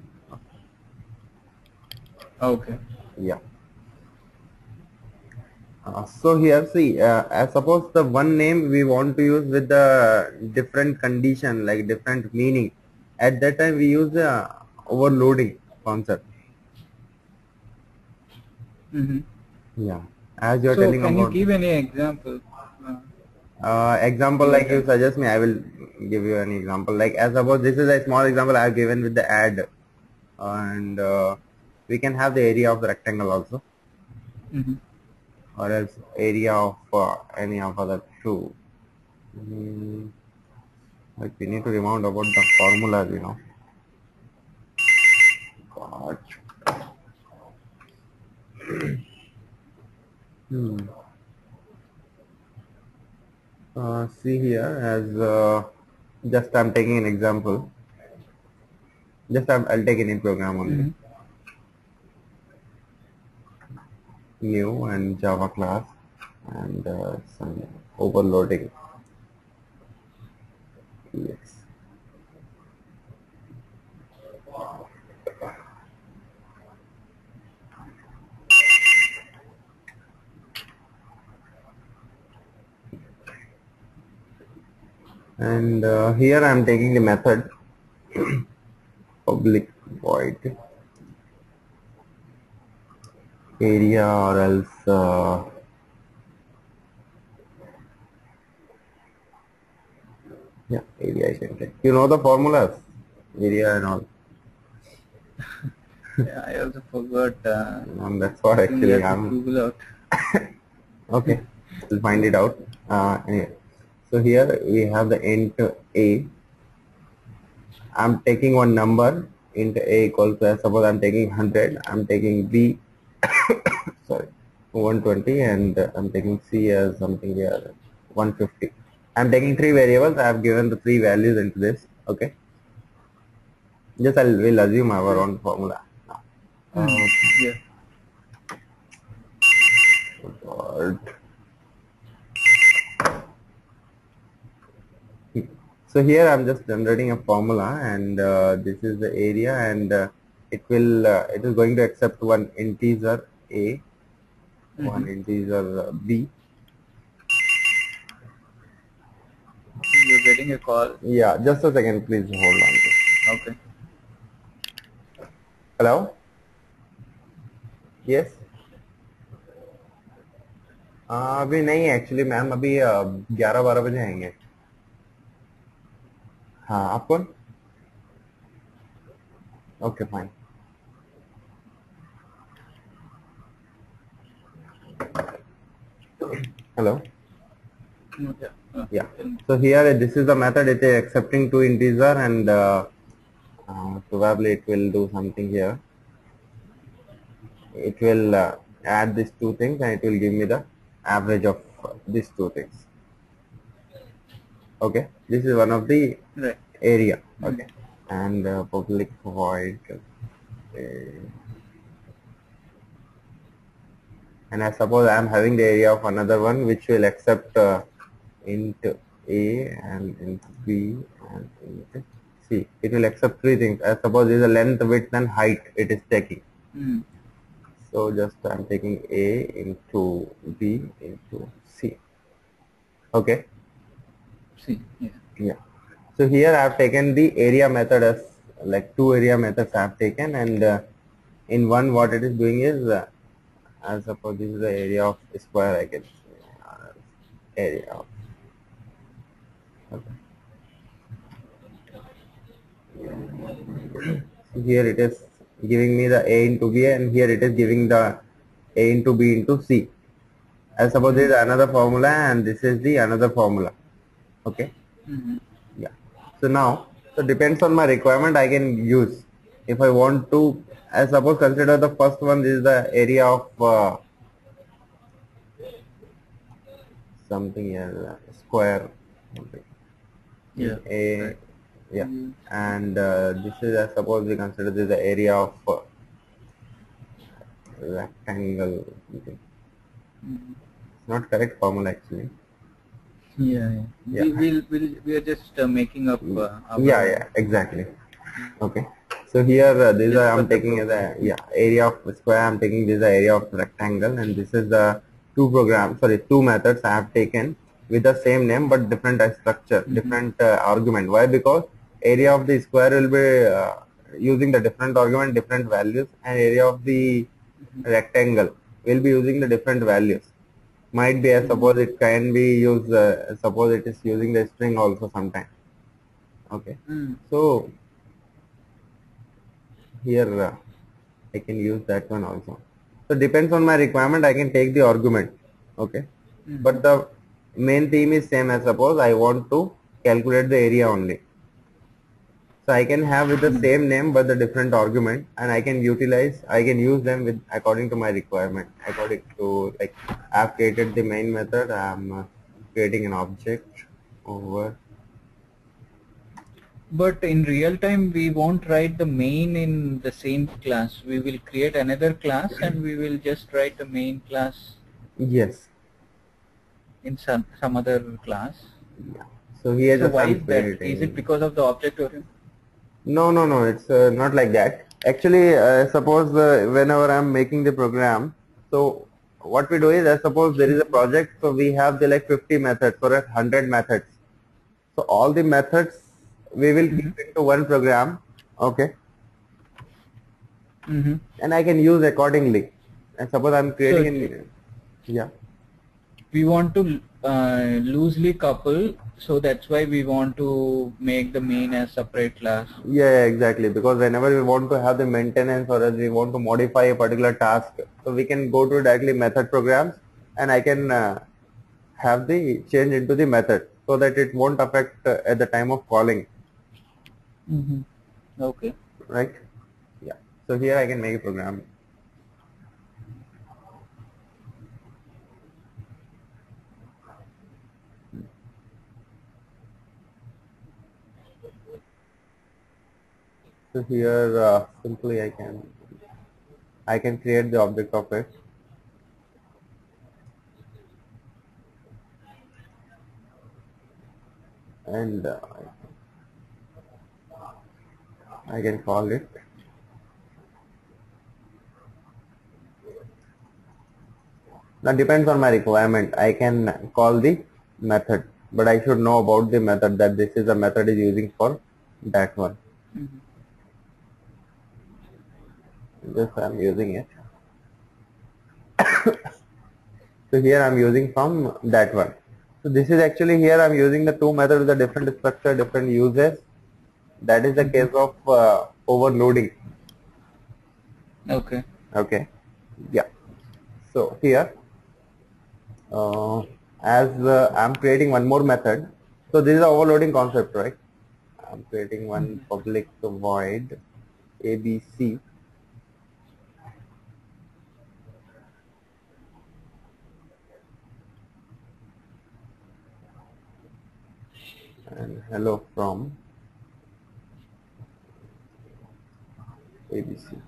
Okay. Yeah. So here, see, suppose the one name we want to use with the different condition, like different meaning. At that time, we use the overloading concept. Yeah. As you're So telling can you about give any example? example, like you suggest me, I will give you an example. Like as suppose this is a small example I have given with the add, and we can have the area of the rectangle also, or else area of any of other two. Like we need to remind about the formulas, you know. God. See here as just I'm taking an example. Just I'll take any program only. New and Java class and some overloading. Yes. And here I'm taking the method public void area, or else yeah, area I can take. You know the formulas, area and all. Yeah, I also forgot. That's what We actually have to I'm. Google out. Okay, we'll find it out. Anyway, so here we have the int a. I'm taking one number int a equals to, suppose I'm taking 100. I'm taking b, sorry, 120, and I'm taking c as something here 150. I'm taking three variables. I have given the three values into this. Okay, just we'll assume our own formula. Yeah. God. So here I'm just generating a formula, and this is the area, and it is going to accept one integer a, one integer b. You're getting a call. Yeah, just a second, please hold on. Okay. Hello. Yes. अभी नहीं actually ma'am, अभी 11-12 बजे आएंगे. हाँ, आप कौन? Okay fine. Hello. Yeah. So here this is the method. It is accepting two integer, and probably it will do something here. It will add these two things, and it will give me the average of these two things. Okay, this is one of the area. Okay, and public void. And I suppose I am having the area of another one which will accept int a and int b and int c. It will accept three things. I suppose this is the length, width, and height it is taking. So just I am taking a into b into c. Okay. C. Yeah. Yeah. So here I have taken the area method as like two area methods I have taken, and in one what it is doing is I suppose this is the area of square, I guess. Area of. Okay. So here it is giving me the a into b, and here it is giving the a into b into c. I suppose this is another formula, and this is the another formula. Okay. Yeah. So now, so depends on my requirement, I can use. If I want to, I suppose consider the first one, this is the area of something here, square. Something. Yeah. A, yeah. And this is, I suppose we consider this the area of rectangle. Something. It's not correct formula actually. Yeah. We are just making up. Yeah, exactly. Okay. So here this I'm taking as a area of square. I'm taking this area of rectangle, and this is the two methods I have taken with the same name but different structure, different argument. Why? Because area of the square will be using the different argument, different values, and area of the rectangle will be using the different values. Might be, I suppose it can be used, suppose it is using the string also sometime. Okay. So here I can use that one also. So depends on my requirement, I can take the argument. Okay. But the main theme is same. As suppose I want to calculate the area only. So I can have with the same name but the different argument, and I can use them with according to my requirement. According to, like, I have created the main method, I am creating an object over. But in real time, we won't write the main in the same class. We will create another class and we will just write the main class. Yes. In some other class. Yeah. So here so why is that? Is it because of the object oriented? No, it's not like that. Actually, suppose whenever I'm making the program, so what we do is, suppose there is a project, so we have the like 50 methods or 100 methods. So all the methods we will keep into one program, okay, and I can use accordingly. And suppose I'm creating yeah. We want to loosely couple, so that's why we want to make the main as separate class. Yeah, exactly. Because whenever we want to have the maintenance or as we want to modify a particular task, so we can go to directly method programs, and I can have the change into the method so that it won't affect at the time of calling, Okay. right? Yeah. So here I can make a program. So here simply I can create the object of it. And I can call it. Now depends on my requirement. I can call the method, but I should know about the method, that this is a method is using for that one. Just I'm using it. So here I'm using from that one. So this is actually here I'm using the two methods with a different structure, different uses. That is the case of overloading. Okay. Okay. Yeah. So here, as I'm creating one more method. So this is the overloading concept, right? I'm creating one public void ABC. And hello from ABC.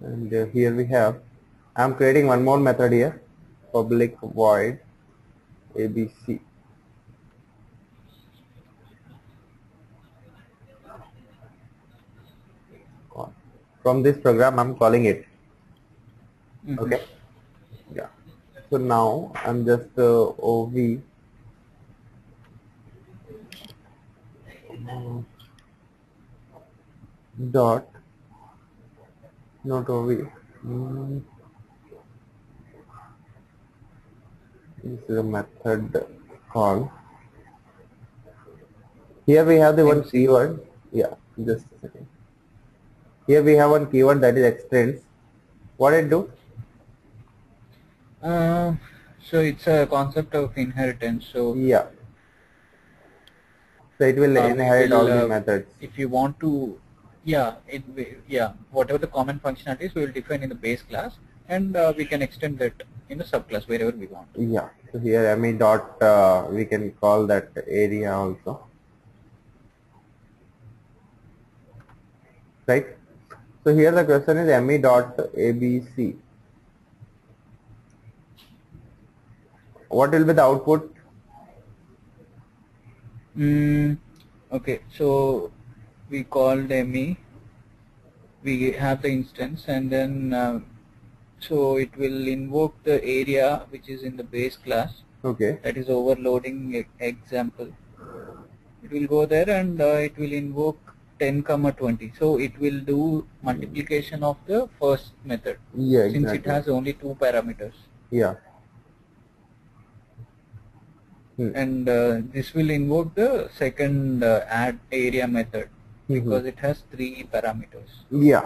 And here we have, I'm creating one more method here, public void ABC. From this program I'm calling it. Okay. Yeah. So now I'm just OV dot not OV. This is a method call. Here we have the one keyword. Yeah, just a second. Here we have one keyword that is extends. What it do? So it's a concept of inheritance. So yeah. So it will inherit all the methods. If you want to, whatever the common functionalities we will define in the base class, and we can extend that in the subclass wherever we want. Yeah. So here me dot we can call that area also. Right. So here the question is me dot ABC. What will be the output? Okay, so we called me, we have the instance, and then so it will invoke the area which is in the base class. Okay. That is overloading example. It will go there and it will invoke 10, 20. So it will do multiplication of the first method. Yeah, since exactly. It has only 2 parameters. Yeah. And this will invoke the second add area method because it has 3 parameters. Yeah.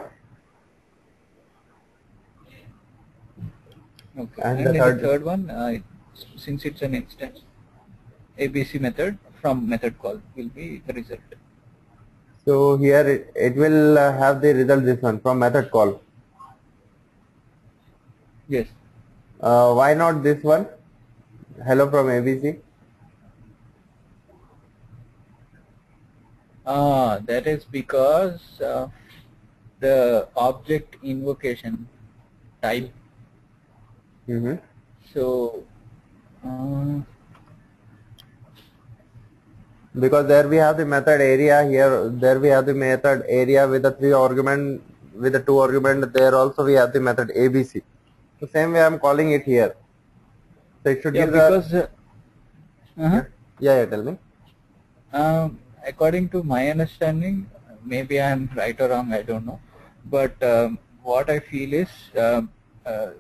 Okay. And the third, third one, since it's an instance, ABC method from method call will be the result. So here it will have the result, this one from method call. Yes. Why not this one? Hello from ABC. That is because the object invocation type. So because there we have the method area, here there we have the method area with the 3 argument, with the 2 argument, there also we have the method ABC. So same way I'm calling it here. So it should give because the Uh-huh. Yeah, tell me. According to my understanding, maybe I'm right or wrong, I don't know. But what I feel is,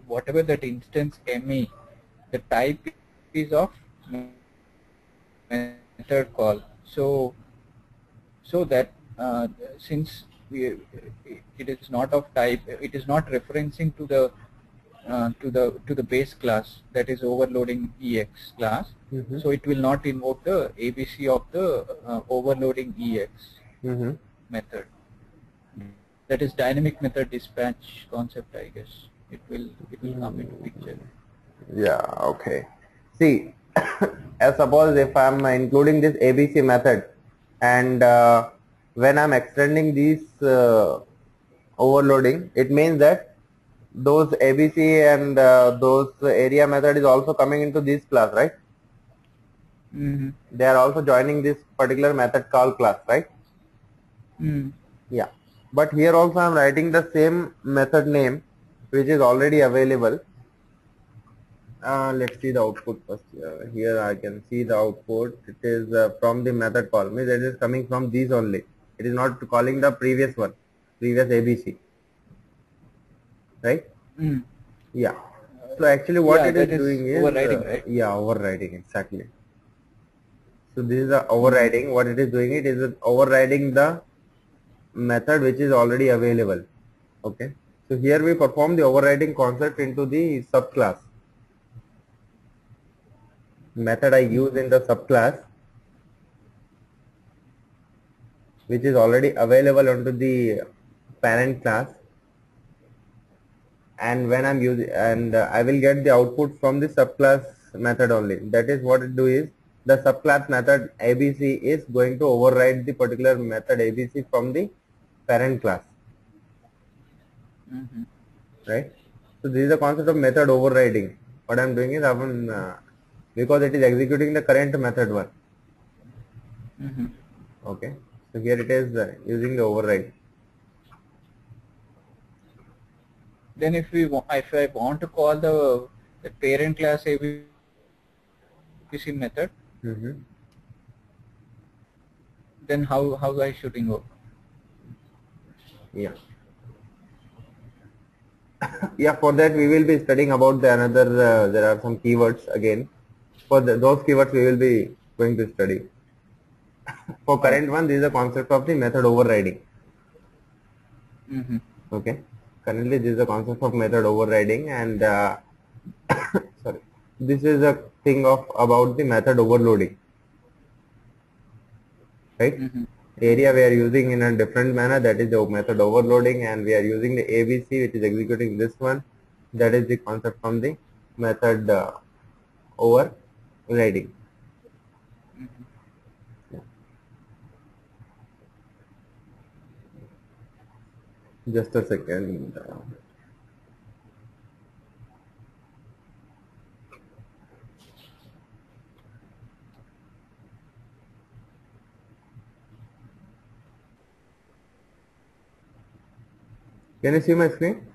whatever that instance ME, the type is of method call. So that since it is not of type, it is not referencing to the base class, that is overloading EX class. Mm-hmm. So it will not invoke the ABC of the overloading EX Mm-hmm. method. That is dynamic method dispatch concept, I guess. It will come into picture. Yeah, okay. See, as suppose if I'm including this ABC method and when I'm extending these overloading, it means that those ABC and those area method is also coming into this class, right? Mm-hmm. They are also joining this particular method called class, right? Mm. Yeah. But here also I'm writing the same method name which is already available. Let's see the output first. Here I can see the output. It is from the method call. Means it is coming from these only. It is not calling the previous one, previous ABC, right? Mm. Yeah. So actually what Yeah, it is that is doing is, overriding, right? yeah, overriding, exactly. So this is the overriding. What it is doing, it is overriding the method which is already available. Okay. So here we perform the overriding concept into the subclass. Method I use in the subclass which is already available onto the parent class, and when I'm using, and I will get the output from the subclass method only. That is what it do is, the subclass method ABC is going to override the particular method ABC from the parent class, Mm-hmm. right? So this is the concept of method overriding. What I'm doing is because it is executing the current method one. Mm-hmm. Okay, so here it is using the override. Then if I want to call the parent class ABC method, Mm-hmm. then how I should invoke? Yeah. Yeah, for that we will be studying about the another, there are some keywords again. For those keywords we will be going to study. For current one, this is the concept of the method overriding. Mm-hmm. Okay. Currently this is the concept of method overriding, and sorry, this is a thing of about the method overloading. Right? Mm-hmm. Area we are using in a different manner, that is the method overloading, and we are using the ABC which is executing this one, that is the concept from the method overriding. Just a second. Can you see my screen?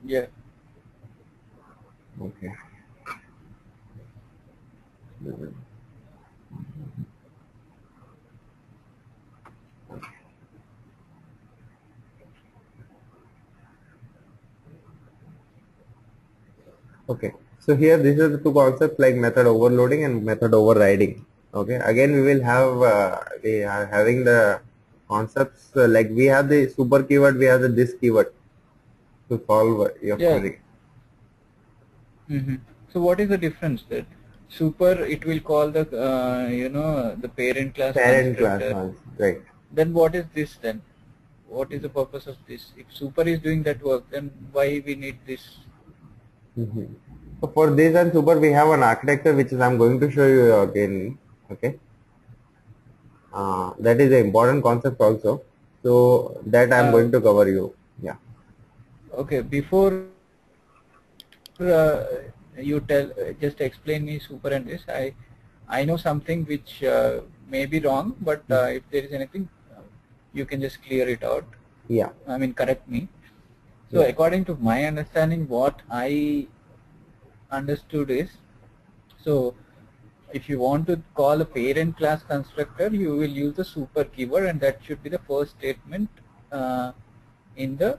Yeah. Okay. Okay. So here this is the two concepts like method overloading and method overriding. Okay. Again we will have we are having the concepts like we have the super keyword, we have the this keyword to solve your Yeah. query. Mm-hmm. So what is the difference then? Super, it will call the the parent class Parent class constructor. ones, right? Then what is this then? What is the purpose of this? If super is doing that work, then why we need this? Mm-hmm. So for this and super we have an architecture which is I'm going to show you again. Okay. That is an important concept also. So that I'm going to cover you. Yeah. Okay, before you just explain me super and this, I know something which may be wrong, but if there is anything, you can just clear it out. Yeah. I mean, correct me. So Yeah. according to my understanding, what I understood is So if you want to call a parent class constructor, you will use the super keyword, and that should be the first statement in the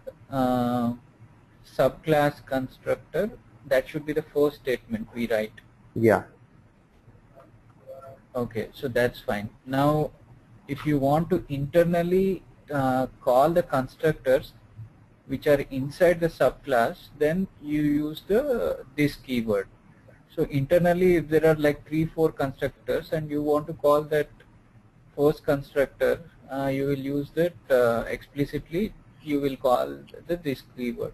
subclass constructor. That should be the first statement we write. Yeah. Okay, so that's fine. Now, if you want to internally call the constructors which are inside the subclass, then you use this keyword. So internally, if there are like 3-4 constructors and you want to call that first constructor, you will use that explicitly. You will call this keyword.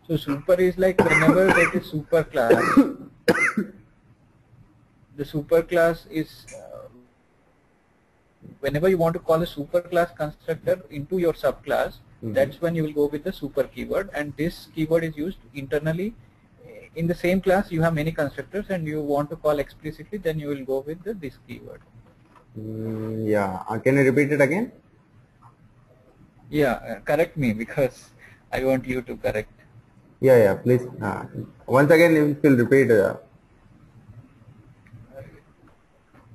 So super is like whenever there is super class, the super class is whenever you want to call a superclass constructor into your subclass, that's when you will go with the super keyword, and this keyword is used internally. In the same class you have many constructors and you want to call explicitly, then you will go with this keyword. Yeah. Can you repeat it again? Yeah, correct me because I want you to correct. Yeah, please. Once again, if you'll repeat.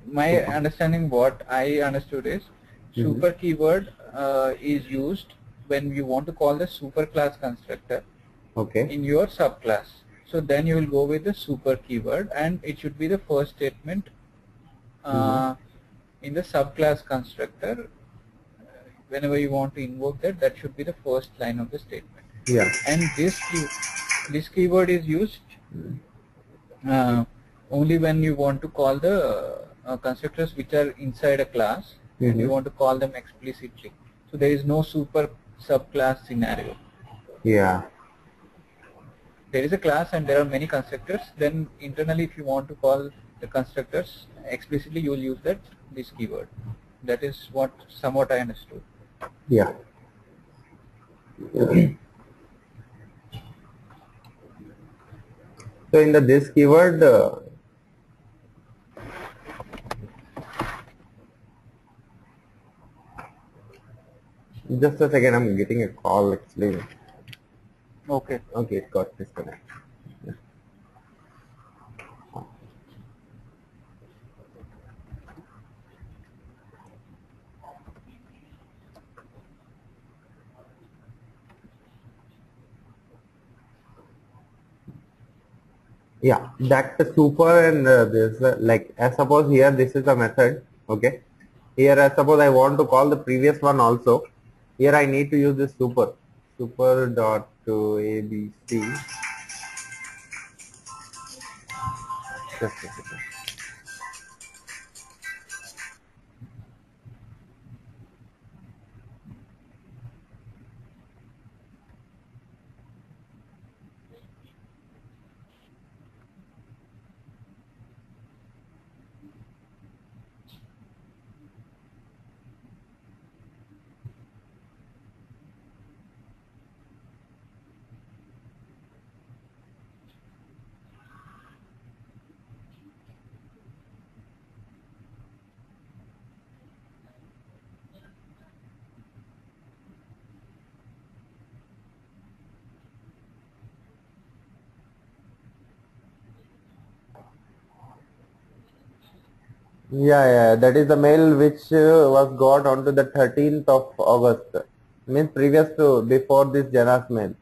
My understanding, what I understood is super keyword is used when you want to call the superclass constructor Okay. in your subclass. So then you will go with the super keyword, and it should be the first statement in the subclass constructor. Whenever you want to invoke that, that should be the first line of the statement. Yeah. And this keyword is used only when you want to call the constructors which are inside a class and you want to call them explicitly. So there is no super subclass scenario. Yeah. There is a class and there are many constructors, then internally if you want to call the constructors explicitly, you will use this keyword. That is what somewhat I understood. Yeah. So in this keyword, just a second, I'm getting a call actually. Okay. Okay, it got disconnected. Yeah, that super and this like as suppose here this is a method. Okay, here as suppose I want to call the previous one also. Here I need to use this super dot to abc. Just a second. Yeah, that is the mail which was got onto the 13th of August. Means previous to before this Jana's mail.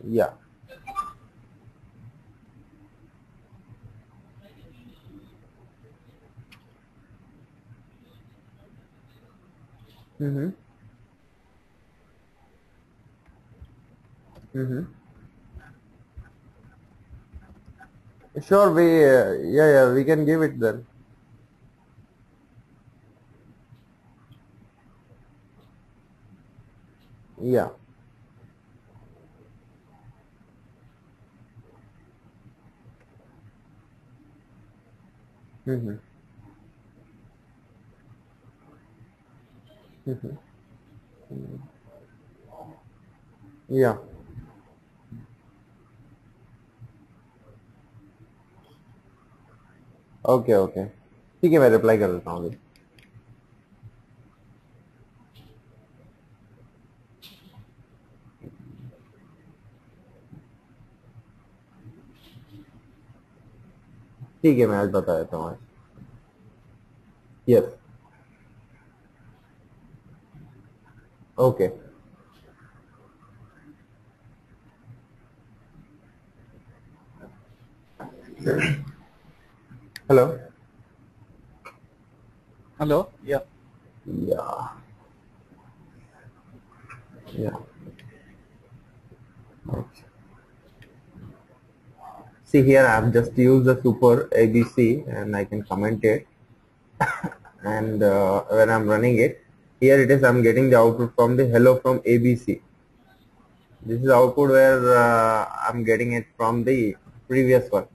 Yeah. Mm-hmm. Mm-hmm. Sure, we can give it then. Yeah. Mm-hmm. Mm-hmm. Yeah. Okay. ठीक है मैं reply कर देता हूँ अभी. ठीक है, मैं आज बता देता हूँ आज. Yes. Okay. Hello. Hello? Yeah. Yeah. Yeah. Okay. See here, I've just used the super ABC and I can comment it. And when I'm running it, here it is, I'm getting the output from the hello from ABC. This is output where I'm getting it from the previous one,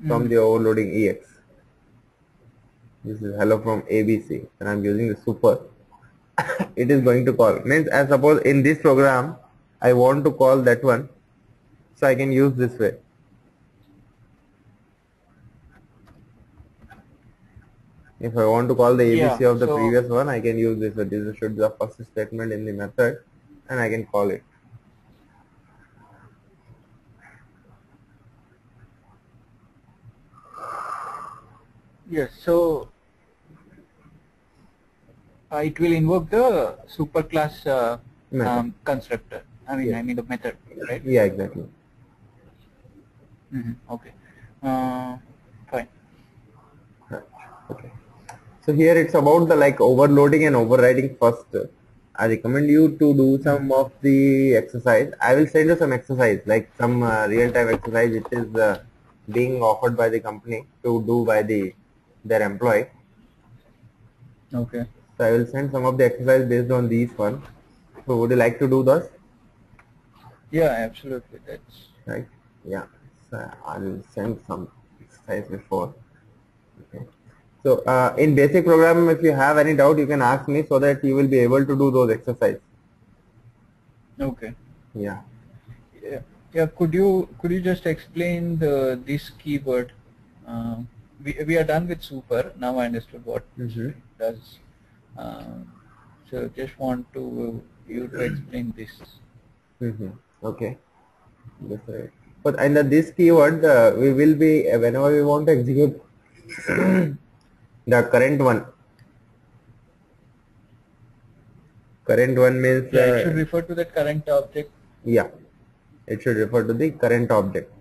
from the overloading EX. This is hello from ABC and I'm using the super. It is going to call. Means as suppose in this program, I want to call that one, so I can use this way. If I want to call the ABC Yeah, of the so previous one, I can use this. This should be the first statement in the method, and I can call it. yes, so it will invoke the superclass Method. constructor. I Yes. mean the method, right? Yeah, exactly. Okay. Fine. Okay. So here it's about the like overloading and overriding first. I recommend you to do some of the exercise. I will send you some exercise, like some real-time exercise which is being offered by the company to do by their employee. Okay. So I will send some of the exercise based on these one. So would you like to do those? Yeah, absolutely. That's Right? Yeah. So I will send some exercise before. Okay. So in basic program, if you have any doubt, you can ask me so that you will be able to do those exercises. okay. Yeah. Yeah. Yeah. Could you just explain this keyword? We are done with super. Now I understood what Mm-hmm. it does. Um, so just want you to explain this. Mm-hmm. Okay. That's right. But under this keyword, we will be whenever we want to execute the current one. Current one means Yeah, it should refer to the current object. yeah, it should refer to the current object.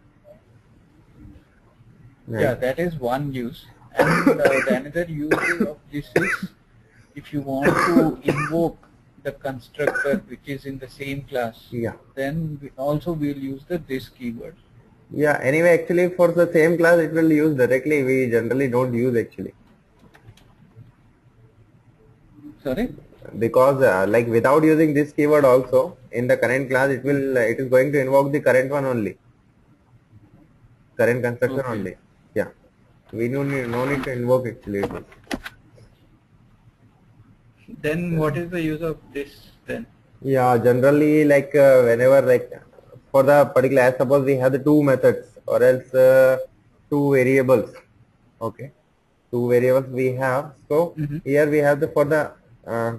Yeah, Right. that is one use. And the another use of this is if you want to invoke the constructor which is in the same class, Yeah. then we'll use the this keyword. Yeah. Anyway, actually, for the same class, it will use directly. We generally don't use actually, Sorry? because like without using this keyword also in the current class, it is going to invoke the current one only, current construction Okay. only. Yeah. We no need to invoke actually. It is. Then what is the use of this then? Yeah, generally like whenever like for the particular, as suppose we have the two methods or else two variables. Okay, two variables we have. So here we have the for the uh,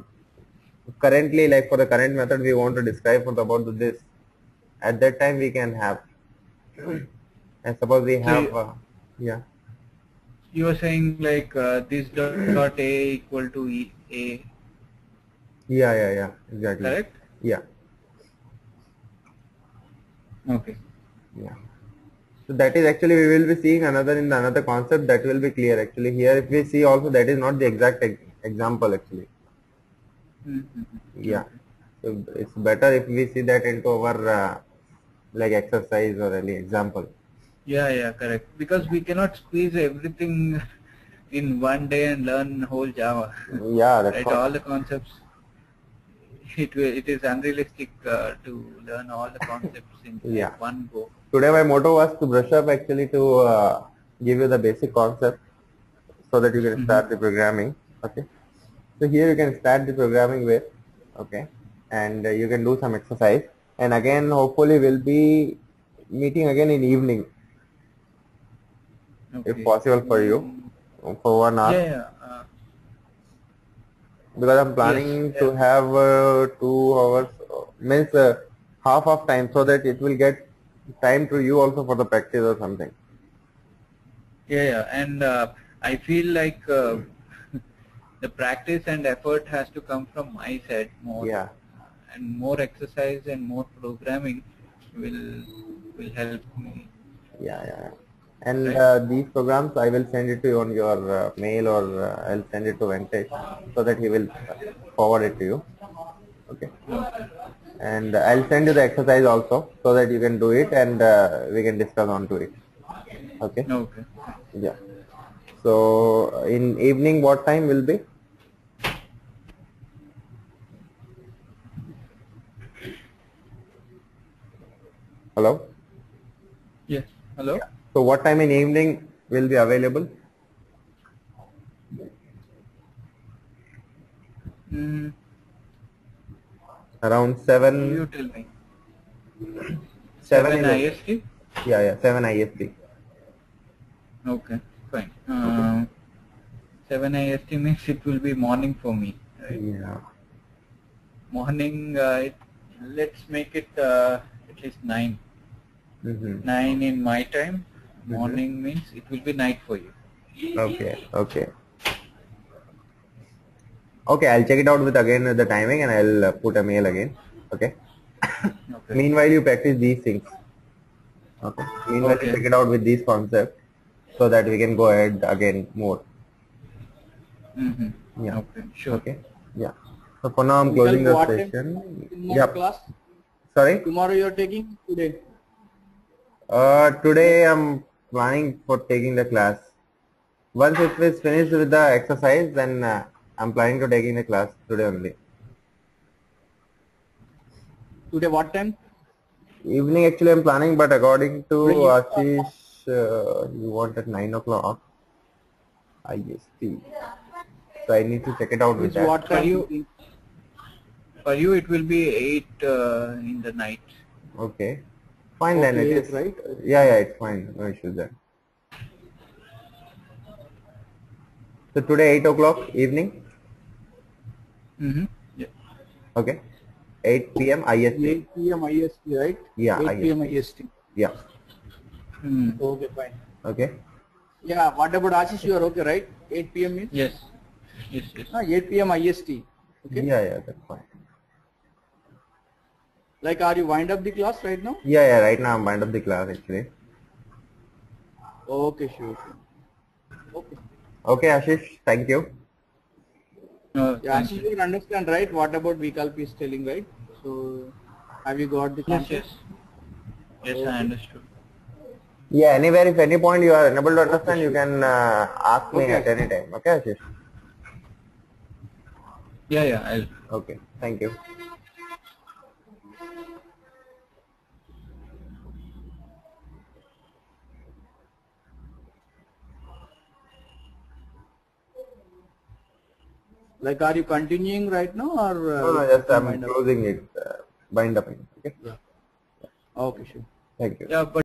currently like for the current method we want to describe for the, about this. At that time we can have. And suppose we So have yeah. you are saying like this dot a equal to a, Yeah, exactly. correct? Yeah. Okay. Yeah. So that is actually we will be seeing another in the another concept that will be clear actually. Here if we see also that is not the exact example actually. Yeah. Okay. So it's better if we see that into our like exercise or any example. Yeah, correct. Because we cannot squeeze everything in one day and learn whole Java. Yeah, that's Right? what. All the concepts. It is unrealistic to learn all the concepts in Yeah. at one go. Today my motto was to brush up actually to give you the basic concept so that you can start the programming. Okay. So here you can start the programming with, okay, and you can do some exercise. And again, hopefully we'll be meeting again in evening, if Okay. possible for you, for 1 hour. Yeah. Because I'm Yes. planning to have 2 hours, means half of time so that it will get time to you also for the practice or something. Yeah, and I feel like the practice and effort has to come from my side more, Yeah. and more exercise and more programming will help me, Yeah. And right? these programs, I will send it to you on your mail, or I'll send it to Venkatesh so that he will forward it to you. Okay. Okay. And I'll send you the exercise also so that you can do it, and we can discuss on to it. Okay. Okay. Yeah. So in evening, what time will be? Hello. Yes. Hello. So what time in evening will be available? Mm, Around you 7, tell me. 7 7 is okay. IST. Yeah, 7 IST. Okay. Fine. 7 IST means it will be morning for me, right? Yeah. Morning. Let's make it at least 9. Mm-hmm. 9 in my time. Mm-hmm. Morning means it will be night for you. Okay. Okay, I'll check it out with again the timing, and I'll put a mail again. Okay. Okay. Meanwhile, you practice these things. Okay. Meanwhile, you Okay. check it out with these concepts so that we can go ahead again more. Mm-hmm. Yeah. Okay. Sure. Okay. Yeah. So for now, I'm Vikalp, closing the what time session. tomorrow Yep. class? Sorry. Tomorrow you are taking today. Today I'm planning for taking the class. Once it is finished with the exercise, then I'm planning to taking the class today only. Today what time? Evening actually I'm planning, but according to Today you Ashish, you want at 9 o'clock IST. So I need to check it out with means that. what For time? you, for you it will be 8 in the night. Okay. Fine then, it Okay, is. right? Yeah, it's fine. No issues there. So today 8 o'clock evening. Mm-hmm. Yeah. Okay. 8 p.m. IST. 8 p.m. IST, right? Yeah, 8 p.m. IST. IST. Yeah. Okay, fine. Okay. Yeah, what about Ashish? You are okay, right? 8 p.m. means? Yes. 8 p.m. IST. Okay. Yeah, that's fine. Like, are you wind up the class right now? Yeah, right now I'm wind up the class actually. Okay, sure. Okay. Okay, Ashish, thank you. Yeah, Thank Ashish, you. you understand, right? What about Vikalp is telling, right? So, have you got the concept? Yes, I understood. Yeah, anywhere, if any point you are unable to understand, you sure. can ask me Okay, at Ashish. any time. Okay, Ashish? Yeah, I'll. Okay, thank you. Like, are you continuing right now or No, you just can I'm wind up? closing it, bind up. Okay, Yeah. Okay, sure. thank you. Yeah, but